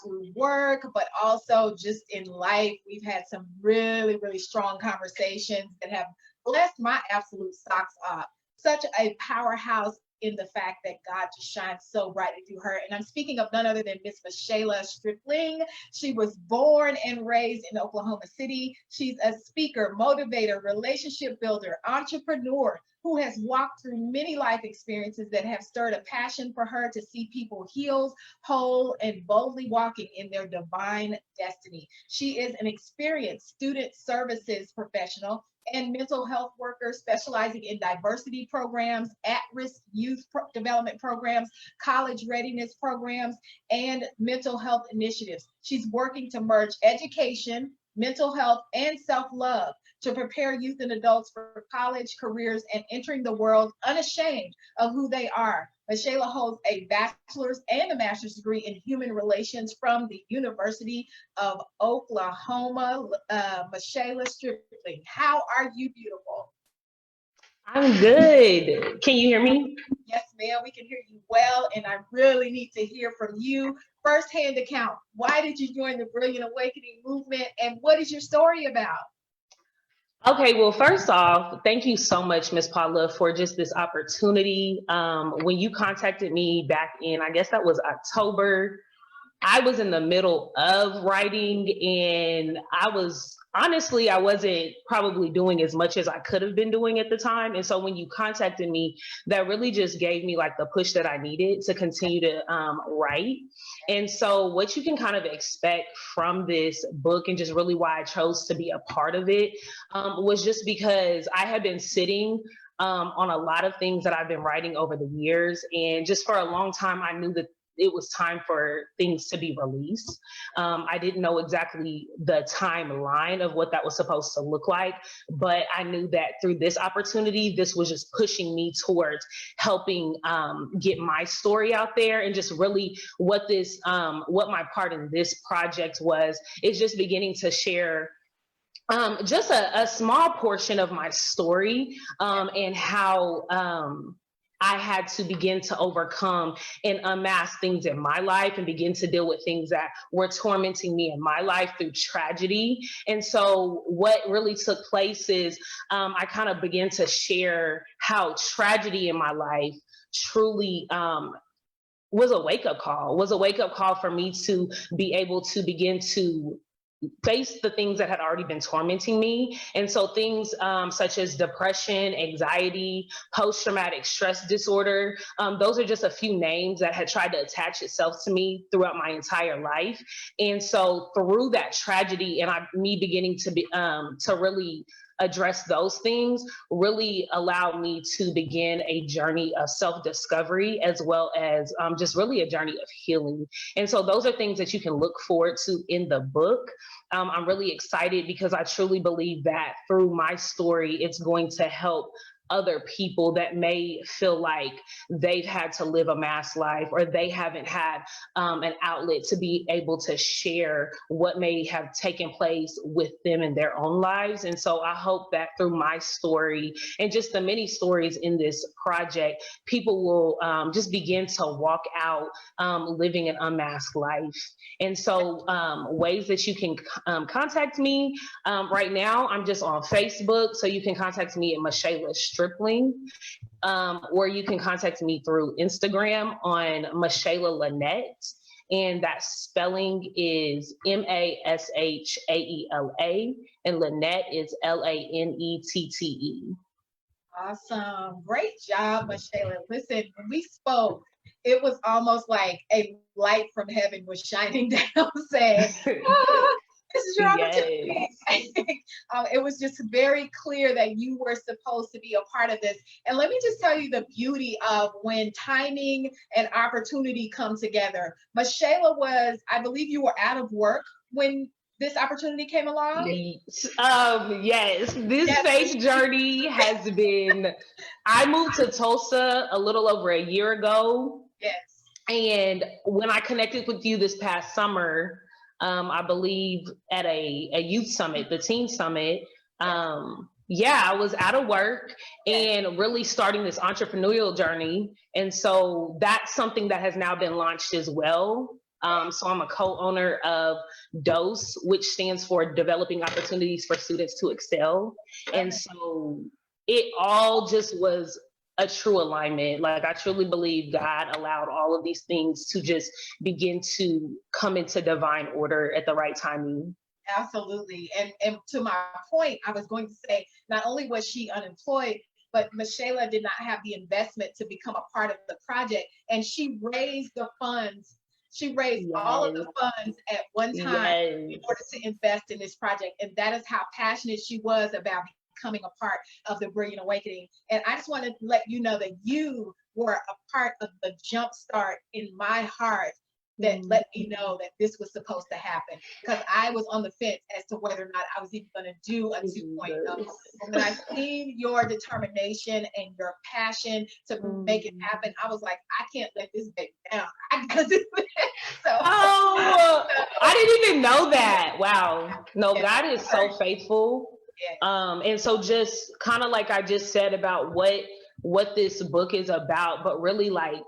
through work, but also just in life. We've had some really, really strong conversations that have blessed my absolute socks off. Such a powerhouse in the fact that God just shines so brightly through her. And I'm speaking of none other than Miss Shayla Stripling. She was born and raised in Oklahoma City. She's a speaker, motivator, relationship builder, entrepreneur who has walked through many life experiences that have stirred a passion for her to see people healed, whole, and boldly walking in their divine destiny. She is an experienced student services professional and mental health worker specializing in diversity programs, at-risk youth development programs, college readiness programs, and mental health initiatives. She's working to merge education, mental health, and self-love to prepare youth and adults for college, careers, and entering the world unashamed of who they are. Shayla holds a bachelor's and a master's degree in human relations from the University of Oklahoma. Shayla Stripling, how are you, beautiful? I'm good. Can you hear me? Yes, ma'am, we can hear you well, and I really need to hear from you. First-hand account, why did you join the Brilliant Awakening movement, and what is your story about? Okay, well, first off, thank you so much, Miss Paula, for just this opportunity. When you contacted me back in, I guess that was October, I was in the middle of writing, and I wasn't probably doing as much as I could have been doing at the time. And so when you contacted me, that really just gave me like the push that I needed to continue to write. And so what you can kind of expect from this book, and just really why I chose to be a part of it, was just because I had been sitting on a lot of things that I've been writing over the years. And just for a long time, I knew that it was time for things to be released. I didn't know exactly the timeline of what that was supposed to look like, but I knew that through this opportunity, this was just pushing me towards helping get my story out there. And just really what my part in this project was, is just beginning to share just a small portion of my story, and how I had to begin to overcome and unmask things in my life and begin to deal with things that were tormenting me in my life through tragedy. And so what really took place is I kind of began to share how tragedy in my life truly was a wake-up call for me to be able to begin to face the things that had already been tormenting me. And so things such as depression, anxiety, post-traumatic stress disorder, those are just a few names that had tried to attach itself to me throughout my entire life. And so through that tragedy and me beginning to really address those things, really allowed me to begin a journey of self-discovery, as well as just really a journey of healing. And so those are things that you can look forward to in the book. I'm really excited because I truly believe that through my story, it's going to help other people that may feel like they've had to live a mass life, or they haven't had an outlet to be able to share what may have taken place with them in their own lives. And so I hope that through my story and just the many stories in this project, people will just begin to walk out living an unmasked life. And so ways that you can contact me right now, I'm just on Facebook. So you can contact me at Shayla Stripling, or you can contact me through Instagram on Shayla Lynette. And that spelling is Mashaela, and Lynette is Lanette. Awesome. Great job, Shayla. Listen, when we spoke, it was almost like a light from heaven was shining down saying, oh, this is your opportunity. It was just very clear that you were supposed to be a part of this. And let me just tell you the beauty of when timing and opportunity come together. Shayla was, I believe you were out of work when this opportunity came along? Yes, this faith journey has been, I moved to Tulsa a little over a year ago. Yes. And when I connected with you this past summer, I believe at a youth summit, the teen summit, I was out of work and really starting this entrepreneurial journey. And so that's something that has now been launched as well. So I'm a co-owner of DOSE, which stands for Developing Opportunities for Students to Excel. And so it all just was a true alignment. Like, I truly believe God allowed all of these things to just begin to come into divine order at the right timing. Absolutely. And to my point, I was going to say, not only was she unemployed, but Shayla did not have the investment to become a part of the project. And she raised the funds. She raised all of the funds at one time in order to invest in this project. And that is how passionate she was about becoming a part of the Brilliant Awakening. And I just want to let you know that you were a part of the jump start in my heart that let me know that this was supposed to happen, because I was on the fence as to whether or not I was even going to do a 2.0. When I seen your determination and your passion to make it happen, I was like, I can't let this baby down. I gotta do it. I didn't even know that. Wow. No, God is so faithful. And so just kind of like I just said about what this book is about, but really like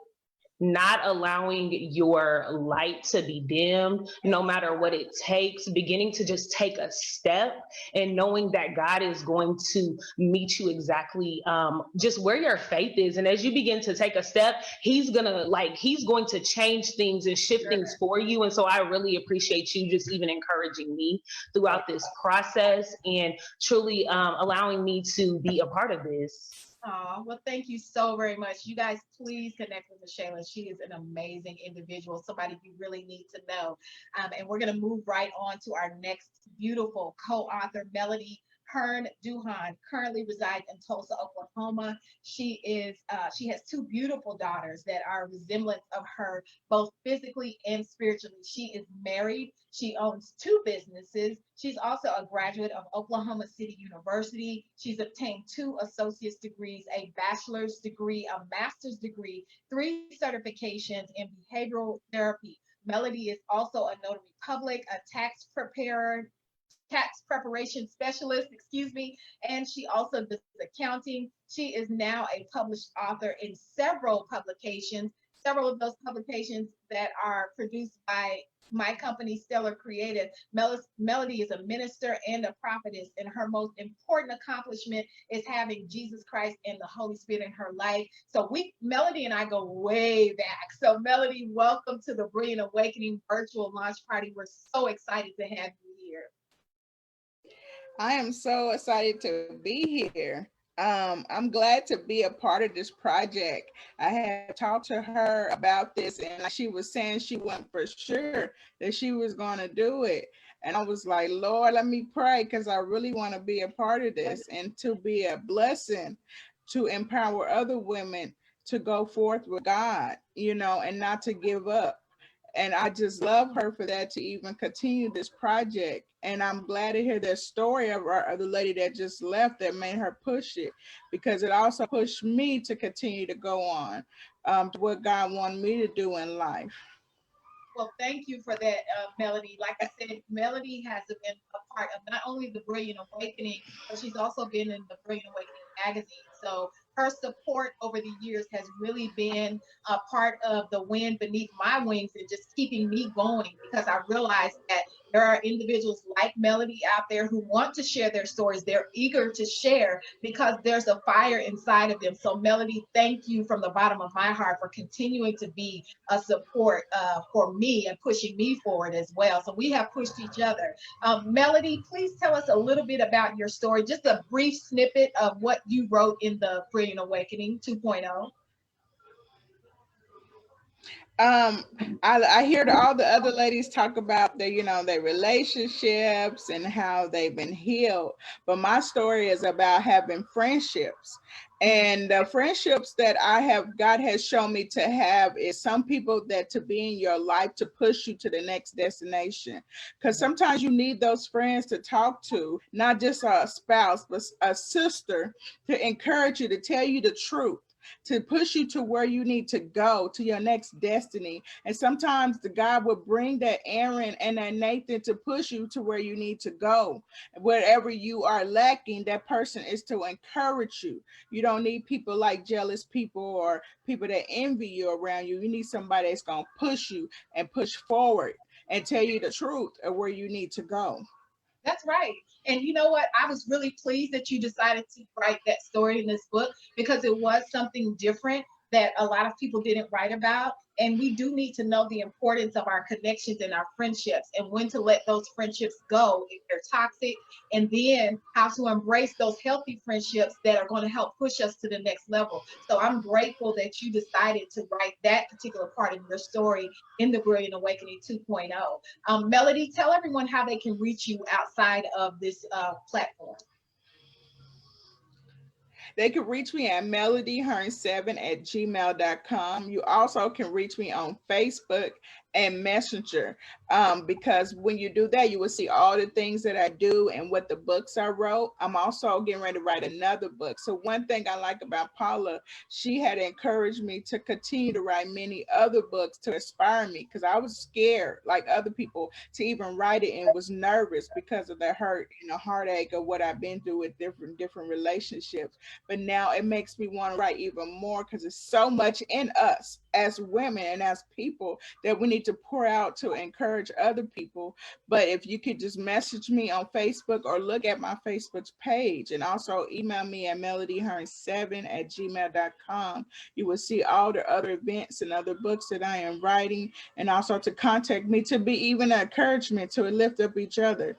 not allowing your light to be dimmed, no matter what it takes, beginning to just take a step and knowing that God is going to meet you exactly just where your faith is. And as you begin to take a step, he's going to change things and shift things for you. And so I really appreciate you just even encouraging me throughout this process and truly allowing me to be a part of this. Oh, well, thank you so very much. You guys, please connect with Shayla. She is an amazing individual, somebody you really need to know. And we're going to move right on to our next beautiful co-author, Melody Hearn Duhon, currently resides in Tulsa, Oklahoma. She has two beautiful daughters that are a resemblance of her, both physically and spiritually. She is married. She owns two businesses. She's also a graduate of Oklahoma City University. She's obtained 2 associate's degrees, a bachelor's degree, a master's degree, 3 certifications in behavioral therapy. Melody is also a notary public, a tax preparation specialist, and she also does accounting. She is now a published author in several publications, several of those publications that are produced by my company, Stellar Creative. Melody is a minister and a prophetess, and her most important accomplishment is having Jesus Christ and the Holy Spirit in her life. So Melody and I go way back. So Melody, welcome to the Brilliant Awakening virtual launch party. We're so excited to have you here. I am so excited to be here. I'm glad to be a part of this project. I had talked to her about this, and like she was saying, she wasn't for sure that she was going to do it. And I was like, Lord, let me pray, because I really want to be a part of this and to be a blessing to empower other women to go forth with God, and not to give up. And I just love her for that, to even continue this project. And I'm glad to hear that story of the lady that just left that made her push it, because it also pushed me to continue to go on to what God wanted me to do in life. Well, thank you for that, Melody. Like I said, Melody has been a part of not only the Brilliant Awakening, but she's also been in the Brilliant Awakening magazine. So her support over the years has really been a part of the wind beneath my wings and just keeping me going, because I realized that there are individuals like Melody out there who want to share their stories. They're eager to share because there's a fire inside of them. So Melody, thank you from the bottom of my heart for continuing to be a support for me and pushing me forward as well. So we have pushed each other. Melody, please tell us a little bit about your story, just a brief snippet of what you wrote in the Brilliant Awakening 2.0. I hear all the other ladies talk about their, their relationships and how they've been healed. But my story is about having friendships. And the friendships that God has shown me to have is some people that to be in your life to push you to the next destination. Because sometimes you need those friends to talk to, not just a spouse, but a sister, to encourage you, to tell you the truth, to push you to where you need to go, to your next destiny. And sometimes the God will bring that Aaron and that Nathan to push you to where you need to go. Wherever you are lacking, that person is to encourage you. You don't need people like jealous people or people that envy you around you. You need somebody that's going to push you and push forward and tell you the truth of where you need to go. That's right. And you know what? I was really pleased that you decided to write that story in this book, because it was something different that a lot of people didn't write about. And we do need to know the importance of our connections and our friendships, and when to let those friendships go if they're toxic, and then how to embrace those healthy friendships that are going to help push us to the next level. So I'm grateful that you decided to write that particular part of your story in the Brilliant Awakening 2.0. Melody, tell everyone how they can reach you outside of this platform. They can reach me at melodyhearn7@gmail.com. You also can reach me on Facebook and Messenger, because when you do that, you will see all the things that I do and what the books I wrote. I'm also getting ready to write another book. So one thing I like about Paula, she had encouraged me to continue to write many other books to inspire me, because I was scared, like other people, to even write it, and was nervous because of the hurt and the heartache of what I've been through with different relationships. But now it makes me want to write even more, because there's so much in us as women and as people that we need to pour out to encourage other people. But if you could just message me on Facebook or look at my Facebook page, and also email me at melodyhearn7@gmail.com, you will see all the other events and other books that I am writing, and also to contact me to be even an encouragement to lift up each other.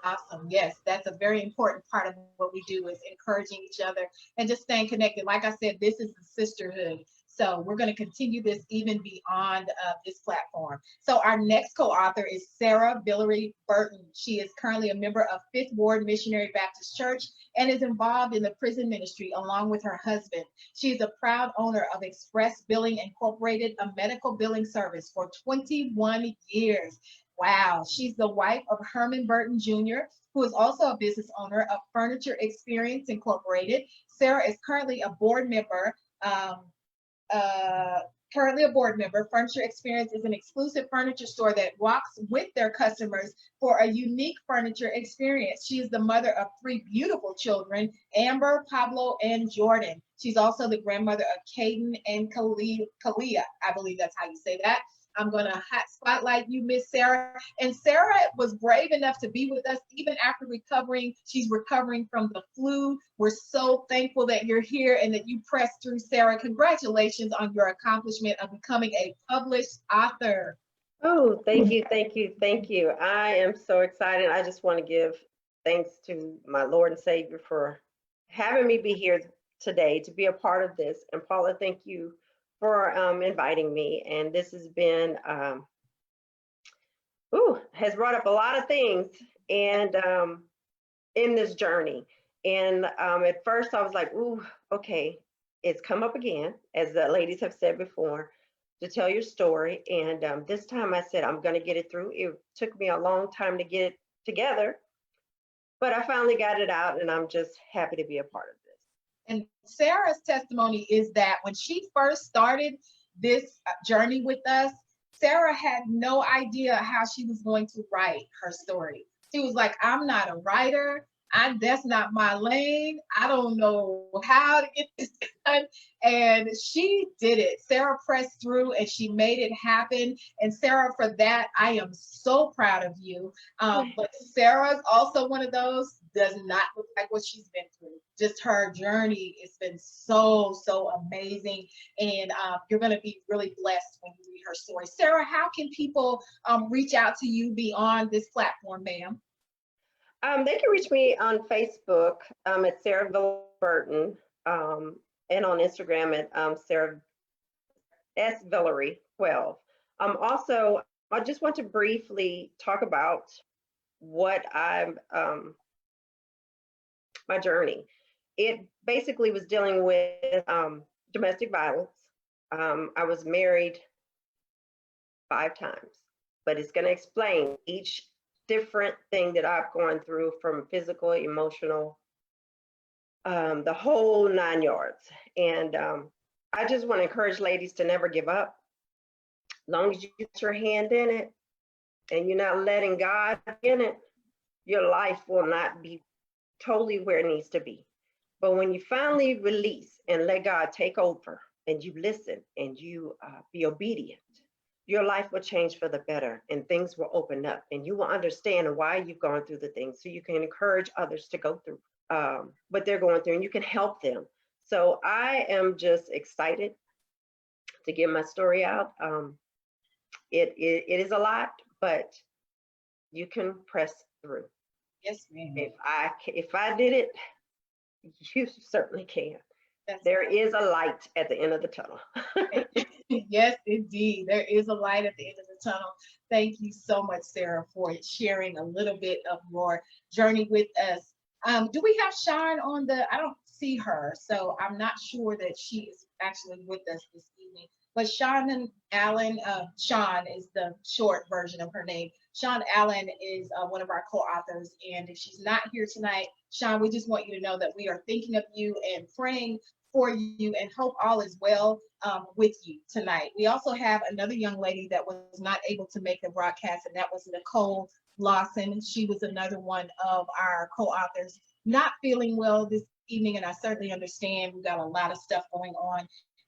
Awesome. Yes, that's a very important part of what we do, is encouraging each other and just staying connected. Like I said, this is a sisterhood. So we're going to continue this even beyond this platform. So our next co-author is Sarah Billary Burton. She is currently a member of Fifth Ward Missionary Baptist Church and is involved in the prison ministry along with her husband. She is a proud owner of Express Billing Incorporated, a medical billing service for 21 years. Wow. She's the wife of Herman Burton Jr., who is also a business owner of Furniture Experience Incorporated. Sarah is currently a board member. Furniture Experience is an exclusive furniture store that walks with their customers for a unique furniture experience. She is the mother of 3 beautiful children, Amber, Pablo, and Jordan. She's also the grandmother of Caden and Kalia. I believe that's how you say that. I'm going to hot spotlight you, Miss Sarah. And Sarah was brave enough to be with us even after recovering. She's recovering from the flu. We're so thankful that you're here and that you pressed through, Sarah. Congratulations on your accomplishment of becoming a published author. Oh, thank you, thank you, thank you. I am so excited. I just want to give thanks to my Lord and Savior for having me be here today to be a part of this. And Paula, thank you for inviting me. And this has been, has brought up a lot of things and in this journey. And at first I was like, okay, it's come up again, as the ladies have said before, to tell your story. And this time I said, I'm going to get it through. It took me a long time to get it together, but I finally got it out, and I'm just happy to be a part of this. And Sarah's testimony is that when she first started this journey with us, Sarah had no idea how she was going to write her story. She was like, I'm not a writer. That's not my lane. I don't know how to get this done. And she did it. Sarah pressed through and she made it happen. And Sarah, for that, I am so proud of you. But Sarah's also one of those, does not look like what she's been through. Just her journey has been so, so amazing. And you're going to be really blessed when you read her story. Sarah, how can people reach out to you beyond this platform, ma'am? They can reach me on Facebook at Sarah Burton, and on Instagram at Sarah S. Billary 12. Also, I just want to briefly talk about what I'm, my journey. It basically was dealing with domestic violence. I was married 5 times, but it's going to explain each different thing that I've gone through, from physical, emotional, the whole 9 yards. And I just want to encourage ladies to never give up. As long as you get your hand in it and you're not letting God in it, your life will not be totally where it needs to be. But when you finally release and let God take over, and you listen and you be obedient, your life will change for the better, and things will open up, and you will understand why you've gone through the things, so you can encourage others to go through what they're going through, and you can help them. So I am just excited to get my story out. It is a lot, but you can press through. Yes, ma'am. If I did it, you certainly can. There is a light at the end of the tunnel. Yes, indeed. There is a light at the end of the tunnel. Thank you so much, Sarah, for sharing a little bit of your journey with us. Do we have Sean on I don't see her, so I'm not sure that she is actually with us this evening. But Sean Allen, Sean is the short version of her name. Sean Allen is one of our co-authors. And if she's not here tonight, Sean, we just want you to know that we are thinking of you and praying for you, and hope all is well with you tonight. We also have another young lady that was not able to make the broadcast, and that was Nicole Lawson. She was another one of our co-authors, not feeling well this evening, and I certainly understand. We've got a lot of stuff going on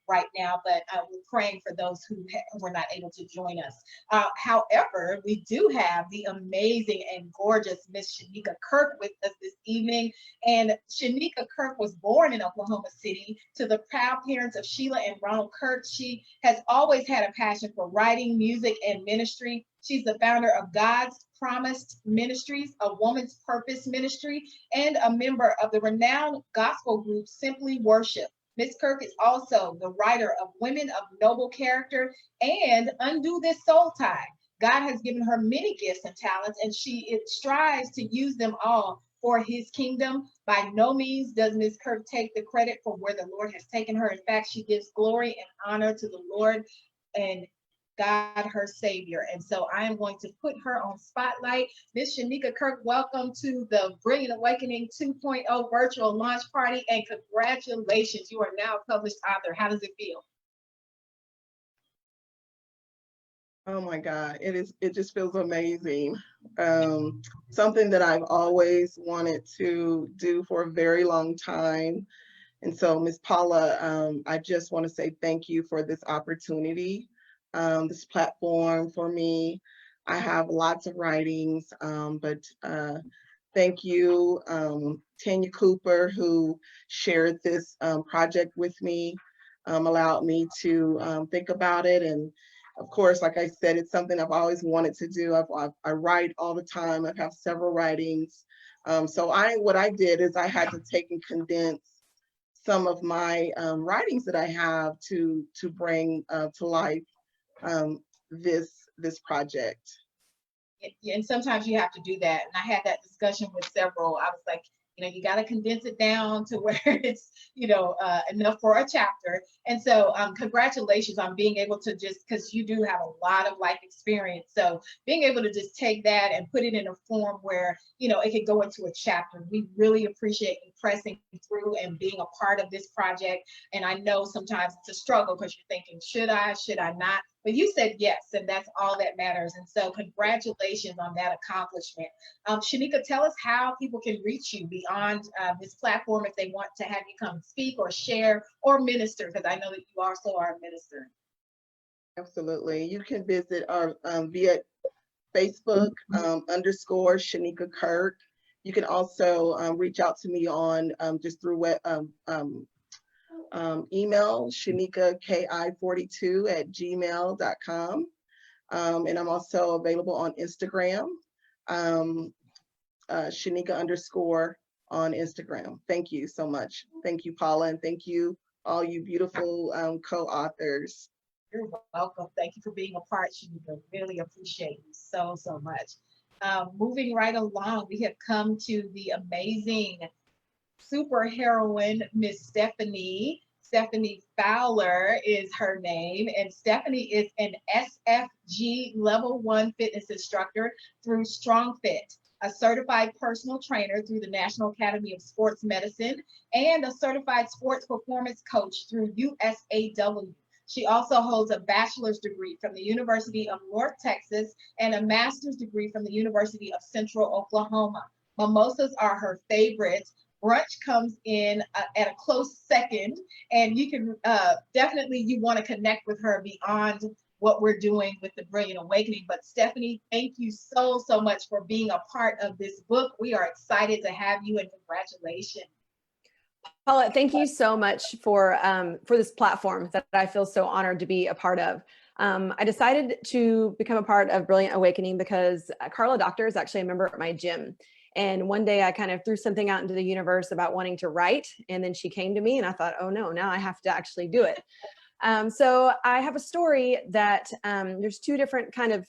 right now, but we're praying for those who were not able to join us. However, we do have the amazing and gorgeous Miss Shaniqua Kirk with us this evening. And Shaniqua Kirk was born in Oklahoma City to the proud parents of Sheila and Ronald Kirk. She has always had a passion for writing, music, and ministry. She's the founder of God's Promised Ministries, a woman's purpose ministry, and a member of the renowned gospel group Simply Worship. Ms. Kirk is also the writer of Women of Noble Character and Undo This Soul Tie. God has given her many gifts and talents, and she strives to use them all for his kingdom. By no means does Ms. Kirk take the credit for where the Lord has taken her. In fact, she gives glory and honor to the Lord and God, her Savior. And so I am going to put her on spotlight. Miss Shaniqua Kirk, welcome to the Brilliant Awakening 2.0 virtual launch party, and congratulations, you are now a published author. How does it feel? Oh my God, it just feels amazing. Something that I've always wanted to do for a very long time. And so Ms. Paula, I just want to say thank you for this opportunity. This platform for me. I have lots of writings, but thank you, Tanya Cooper, who shared this project with me, allowed me to think about it. And of course, like I said, it's something I've always wanted to do. I write all the time. I have several writings. So what I did is I had to take and condense some of my writings that I have to bring to life this project. And sometimes you have to do that. And I had that discussion with several. I was like, You know, you got to condense it down to where it's, you know, enough for a chapter. And so congratulations on being able to just, because you do have a lot of life experience. So being able to just take that and put it in a form where, you know, it could go into a chapter. We really appreciate you pressing through and being a part of this project. And I know sometimes it's a struggle because you're thinking, should I not? But you said yes, and that's all that matters. And so congratulations on that accomplishment. Shaniqua, tell us how people can reach you beyond this platform if they want to have you come speak or share or minister, because I know that you also are a minister. Absolutely. You can visit our via Facebook _ Shaniqua Kirk. You can also reach out to me on just through email, shaniqua.ki42@gmail.com. And I'm also available on Instagram, Shaniqua_ on Instagram. Thank you so much. Thank you, Paula, and thank you, all you beautiful co-authors. You're welcome. Thank you for being a part, Shaniqua. Really appreciate you so, so much. Moving right along, we have come to the amazing super heroine, Miss Stephanie. Stephanie Fowler is her name, and Stephanie is an SFG Level 1 fitness instructor through StrongFit, a certified personal trainer through the National Academy of Sports Medicine, and a certified sports performance coach through USAW. She also holds a bachelor's degree from the University of North Texas and a master's degree from the University of Central Oklahoma. Mimosas are her favorite. Brunch comes in at a close second, and you can definitely, you want to connect with her beyond what we're doing with the Brilliant Awakening. But Stephanie, thank you so, so much for being a part of this book. We are excited to have you, and congratulations. Paula, thank you so much for this platform that I feel so honored to be a part of. I decided to become a part of Brilliant Awakening because Carla Doctor is actually a member at my gym. And one day I kind of threw something out into the universe about wanting to write. And then she came to me and I thought, oh no, now I have to actually do it. So I have a story that there's two different kind of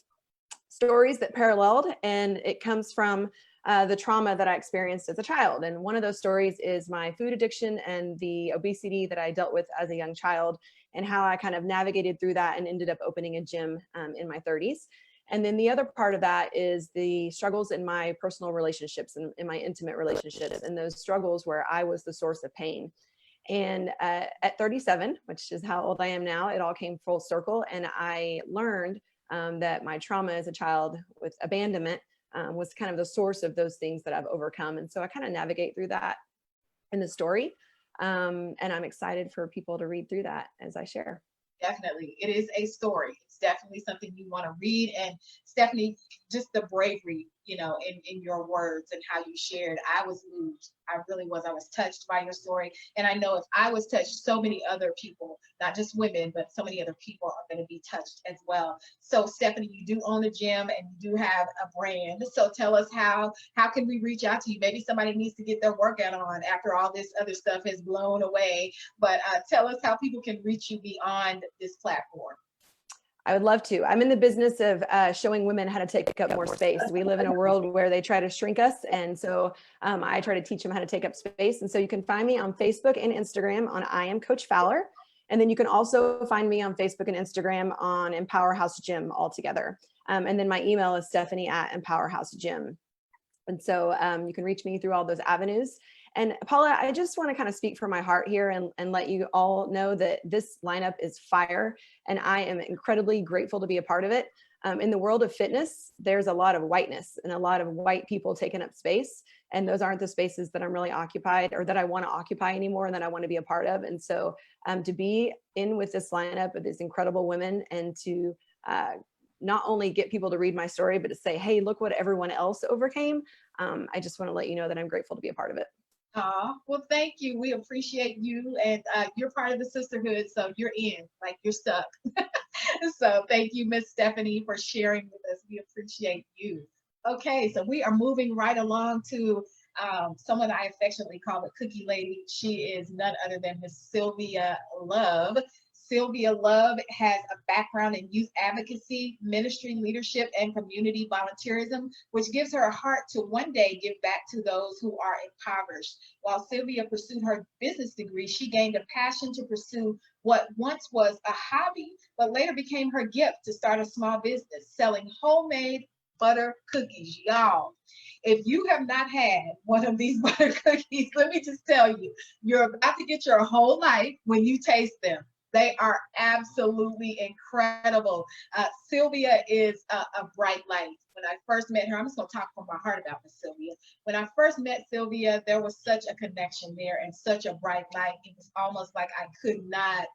stories that paralleled, and it comes from the trauma that I experienced as a child. And one of those stories is my food addiction and the obesity that I dealt with as a young child, and how I kind of navigated through that and ended up opening a gym in my 30s. And then the other part of that is the struggles in my personal relationships and in my intimate relationships, and those struggles where I was the source of pain. And at 37, which is how old I am now, it all came full circle. And I learned that my trauma as a child with abandonment was kind of the source of those things that I've overcome. And so I kind of navigate through that in the story. And I'm excited for people to read through that as I share. Definitely. It is a story. It's definitely something you want to read. And Stephanie, just the bravery, you know, in your words and how you shared, I was moved. I really was. I was touched by your story. And I know if I was touched, so many other people, not just women, but so many other people are going to be touched as well. So Stephanie, you do own a gym and you do have a brand. So tell us how can we reach out to you? Maybe somebody needs to get their workout on after all this other stuff has blown away. But tell us how people can reach you beyond this platform. I would love to. I'm in the business of showing women how to take up more space. We live in a world where they try to shrink us. And so I try to teach them how to take up space. And so you can find me on Facebook and Instagram on I Am Coach Fowler. And then you can also find me on Facebook and Instagram on Empower House Gym altogether. And then my email is Stephanie@EmpowerHouseGym. And so you can reach me through all those avenues. And Paula, I just want to kind of speak from my heart here and let you all know that this lineup is fire, and I am incredibly grateful to be a part of it. In the world of fitness, there's a lot of whiteness and a lot of white people taking up space, and those aren't the spaces that I'm really occupied or that I want to occupy anymore and that I want to be a part of. And so to be in with this lineup of these incredible women and to not only get people to read my story, but to say, hey, look what everyone else overcame. I just want to let you know that I'm grateful to be a part of it. Well, thank you. We appreciate you, and you're part of the sisterhood, so you're in, like you're stuck. So thank you, Miss Stephanie, for sharing with us. We appreciate you. Okay, so we are moving right along to someone I affectionately call the Cookie Lady. She is none other than Miss Sylvia Love. Sylvia Love has a background in youth advocacy, ministry leadership, and community volunteerism, which gives her a heart to one day give back to those who are impoverished. While Sylvia pursued her business degree, she gained a passion to pursue what once was a hobby, but later became her gift to start a small business selling homemade butter cookies. Y'all, if you have not had one of these butter cookies, let me just tell you, you're about to get your whole life when you taste them. They are absolutely incredible. Sylvia is a bright light. When I first met her, I'm just gonna talk from my heart about Miss Sylvia. When I first met Sylvia, there was such a connection there and such a bright light. It was almost like I could not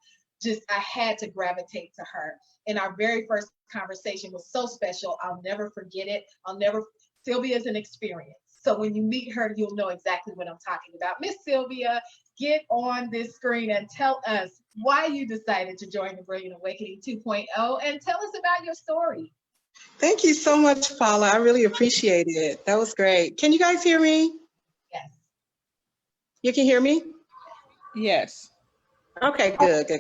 I had to gravitate to her. And our very first conversation was so special. I'll never forget it. Sylvia is an experience. So when you meet her, you'll know exactly what I'm talking about. Miss Sylvia, get on this screen and tell us why you decided to join the Brilliant Awakening 2.0 and tell us about your story. Thank you so much, Paula. I really appreciate it. That was great. Can you guys hear me? Yes. You can hear me? Yes. Okay, good.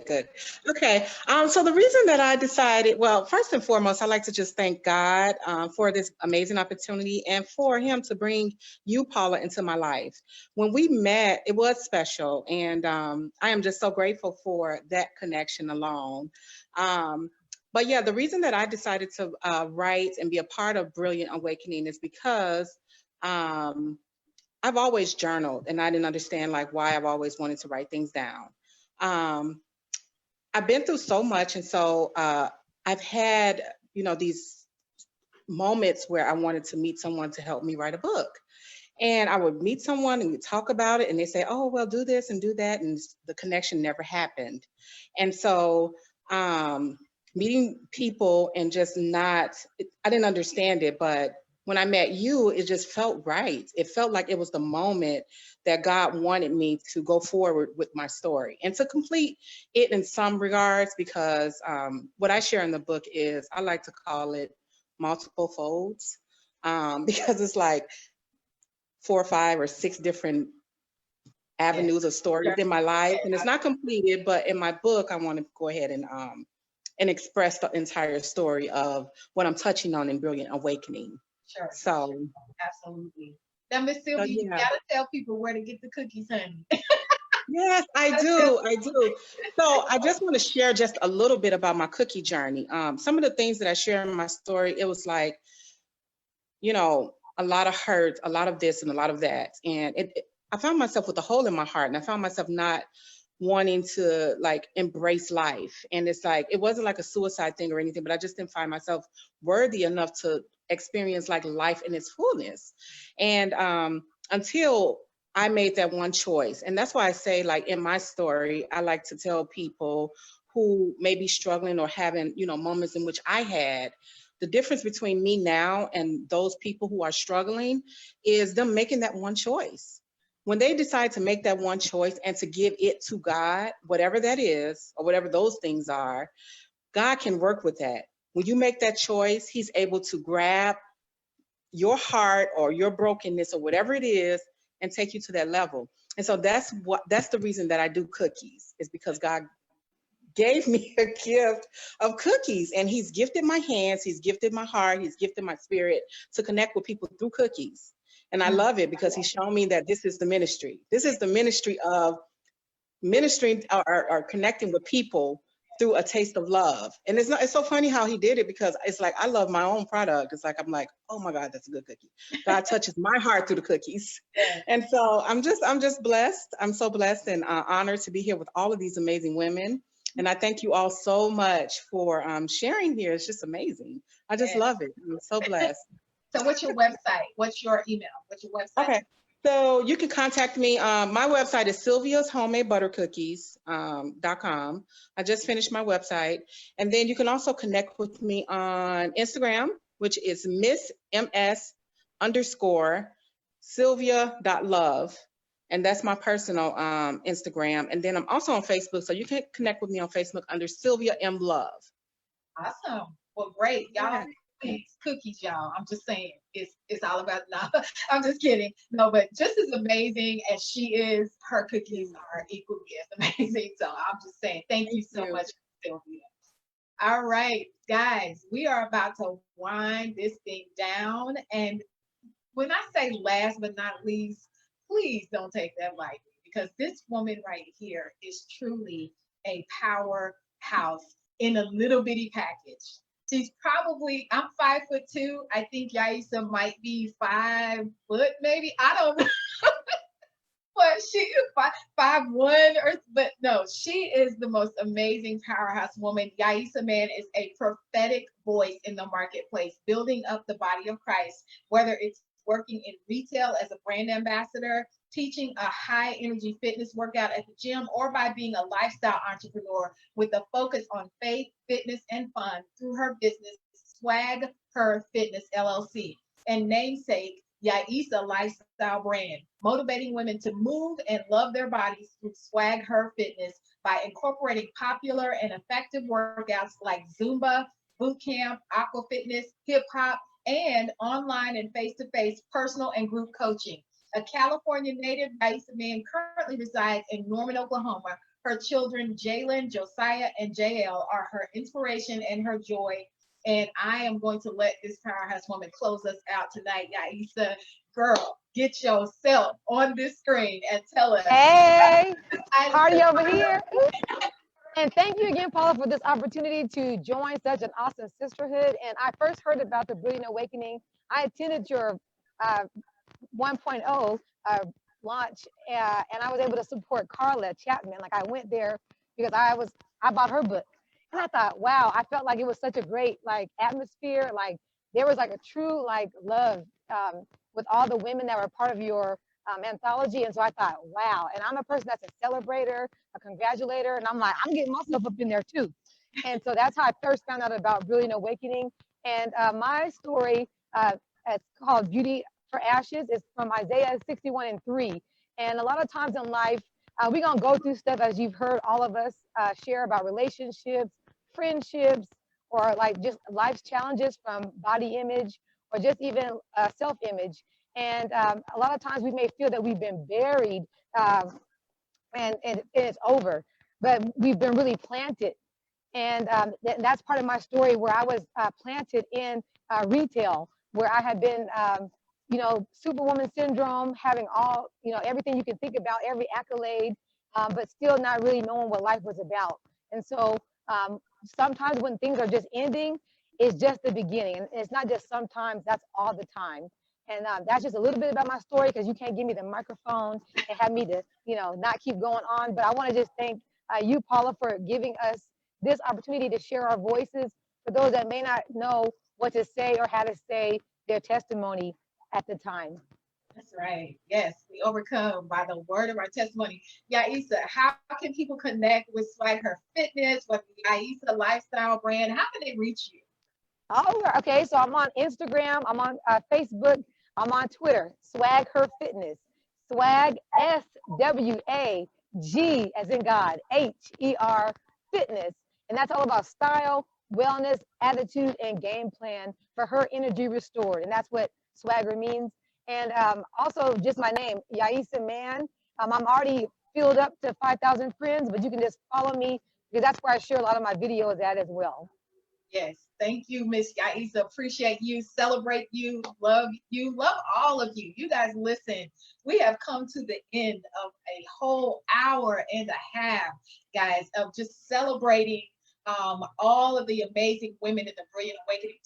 Okay, so the reason that I decided, well, first and foremost, I'd like to just thank God for this amazing opportunity and for him to bring you, Paula, into my life. When we met, it was special, and I am just so grateful for that connection alone. But yeah, the reason that I decided to write and be a part of Brilliant Awakening is because I've always journaled, and I didn't understand like why I've always wanted to write things down. I've been through so much, and so I've had, these moments where I wanted to meet someone to help me write a book. And I would meet someone and we talk about it, and they say, oh, well, do this and do that, and the connection never happened. And so meeting people and just I didn't understand it, but when I met you, it just felt right. It felt like it was the moment that God wanted me to go forward with my story and to complete it in some regards, because what I share in the book is, I like to call it multiple folds, because it's like 4 or 5 or 6 different avenues of stories in my life, and it's not completed, but in my book, I want to go ahead and express the entire story of what I'm touching on in Brilliant Awakening. Sure. So absolutely. Now, Miss Sylvia, you gotta tell people where to get the cookies, honey. Yes, I do. So I just want to share just a little bit about my cookie journey. Some of the things that I share in my story, it was like, a lot of hurt, a lot of this and a lot of that. And I found myself with a hole in my heart, and I found myself not wanting to like embrace life. And it's like, it wasn't like a suicide thing or anything, but I just didn't find myself worthy enough to experience like life in its fullness. And until I made that one choice. And that's why I say, like, in my story, I like to tell people who may be struggling or having, moments in which I had, the difference between me now and those people who are struggling is them making that one choice. When they decide to make that one choice and to give it to God, whatever that is, or whatever those things are, God can work with that. When you make that choice, he's able to grab your heart or your brokenness or whatever it is and take you to that level. And so that's the reason that I do cookies, is because God gave me a gift of cookies, and he's gifted my hands, he's gifted my heart, he's gifted my spirit to connect with people through cookies. And I love it because he's shown me that this is the ministry. This is the ministry of ministering or connecting with people through a taste of love. And it's so funny how he did it, because it's like, I love my own product. It's like, I'm like, oh my God, that's a good cookie. God touches my heart through the cookies. And so I'm just blessed. I'm so blessed and honored to be here with all of these amazing women. And I thank you all so much for sharing here. It's just amazing. I just love it. I'm so blessed. So what's your website? What's your email? What's your website? Okay. So you can contact me. My website is sylviashomemade.buttercookies.com. I just finished my website. And then you can also connect with me on Instagram, which is Miss_Sylvia.love. And that's my personal Instagram. And then I'm also on Facebook. So you can connect with me on Facebook under Sylvia M. Love. Awesome. Well, great. Y'all, cookies, y'all. I'm just saying, it's all about, no, I'm just kidding. No, but just as amazing as she is, her cookies are equally as amazing. So I'm just saying, thank you so much, Sylvia. All right, guys, we are about to wind this thing down. And when I say last but not least, please don't take that lightly, because this woman right here is truly a powerhouse in a little bitty package. She's probably, I'm 5'2". I think Yaisa might be 5 foot, maybe. I don't know. But she is 5'1", but no, she is the most amazing powerhouse woman. Yaisa Man is a prophetic voice in the marketplace, building up the body of Christ, whether it's working in retail as a brand ambassador, teaching a high energy fitness workout at the gym, or by being a lifestyle entrepreneur with a focus on faith, fitness, and fun through her business, Swag Her Fitness LLC, and namesake Yaisa Lifestyle Brand, motivating women to move and love their bodies through Swag Her Fitness by incorporating popular and effective workouts like Zumba, boot camp, aqua fitness, hip hop, and online and face-to-face personal and group coaching. A California native, Yaisa Man currently resides in Norman, Oklahoma. Her children, Jalen, Josiah, and JL, are her inspiration and her joy. And I am going to let this powerhouse woman close us out tonight. Yaisa, girl, get yourself on this screen and tell us. Hey, party over here. And thank you again, Paula, for this opportunity to join such an awesome sisterhood. And I first heard about the Brilliant Awakening. I attended your 1.0 launch, and I was able to support Carla Chapman. Like, I went there because I bought her book. And I thought, wow, I felt like it was such a great like atmosphere. Like, there was like a true like love with all the women that were part of your anthology. And so I thought, wow. And I'm a person that's a celebrator, a congratulator, and I'm like, I'm getting myself up in there too. And so that's how I first found out about Brilliant Awakening. And my story, it's called Beauty for Ashes. It's from Isaiah 61:3. And a lot of times in life, we're going to go through stuff, as you've heard all of us share about relationships, friendships, or like just life's challenges from body image or just even self-image. And a lot of times we may feel that we've been buried and it's over, but we've been really planted. And that's part of my story, where I was planted in retail, where I had been, superwoman syndrome, having all, everything you can think about, every accolade, but still not really knowing what life was about. And so sometimes when things are just ending, it's just the beginning. And it's not just sometimes, that's all the time. And that's just a little bit about my story, because you can't give me the microphone and have me to, not keep going on. But I want to just thank you, Paula, for giving us this opportunity to share our voices for those that may not know what to say or how to say their testimony at the time. That's right. Yes, we overcome by the word of our testimony. Yaisa, how can people connect with Swag Her Fitness, with the Yaisa Lifestyle Brand? How can they reach you? Oh, okay. So I'm on Instagram, I'm on Facebook, I'm on Twitter. Swag Her Fitness. Swag, SWAG, as in God, HER Fitness. And that's all about style, wellness, attitude, and game plan for her energy restored. And that's what Swagger means. And also just my name, Yaisa Man. I'm already filled up to 5,000 friends, but you can just follow me, because that's where I share a lot of my videos at as well. Yes, thank you, Miss Yaisa. Appreciate you, celebrate you, love all of you. You guys, listen, we have come to the end of a whole hour and a half, guys, of just celebrating all of the amazing women in the Brilliant Awakening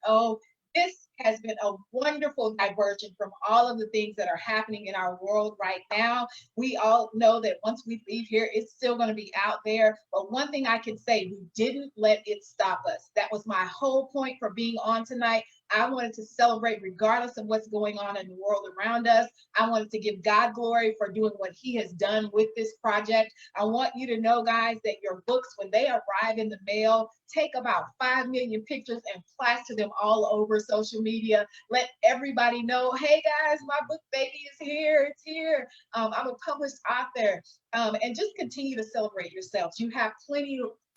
2.0. This has been a wonderful diversion from all of the things that are happening in our world right now. We all know that once we leave here, it's still going to be out there. But one thing I can say, we didn't let it stop us. That was my whole point for being on tonight. I wanted to celebrate regardless of what's going on in the world around us. I wanted to give God glory for doing what he has done with this project. I want you to know, guys, that your books, when they arrive in the mail, take about 5 million pictures and plaster them all over social media. Let everybody know, hey guys, my book baby is here, it's here. I'm a published author. And just continue to celebrate yourselves. You have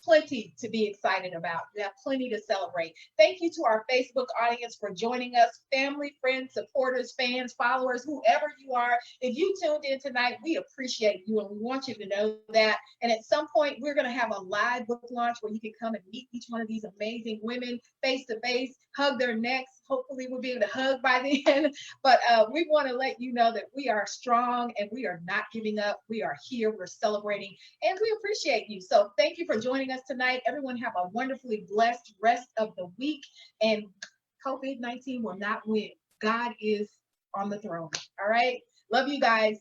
plenty to be excited about. We have plenty to celebrate. Thank you to our Facebook audience for joining us, family, friends, supporters, fans, followers, whoever you are. If you tuned in tonight, we appreciate you and we want you to know that. And at some point, we're going to have a live book launch where you can come and meet each one of these amazing women face to face, hug their necks. Hopefully we'll be able to hug by then. But we want to let you know that we are strong and we are not giving up. We are here, we're celebrating, and we appreciate you. So thank you for joining us tonight. Everyone have a wonderfully blessed rest of the week, and COVID-19 will not win. God is on the throne. All right. Love you guys.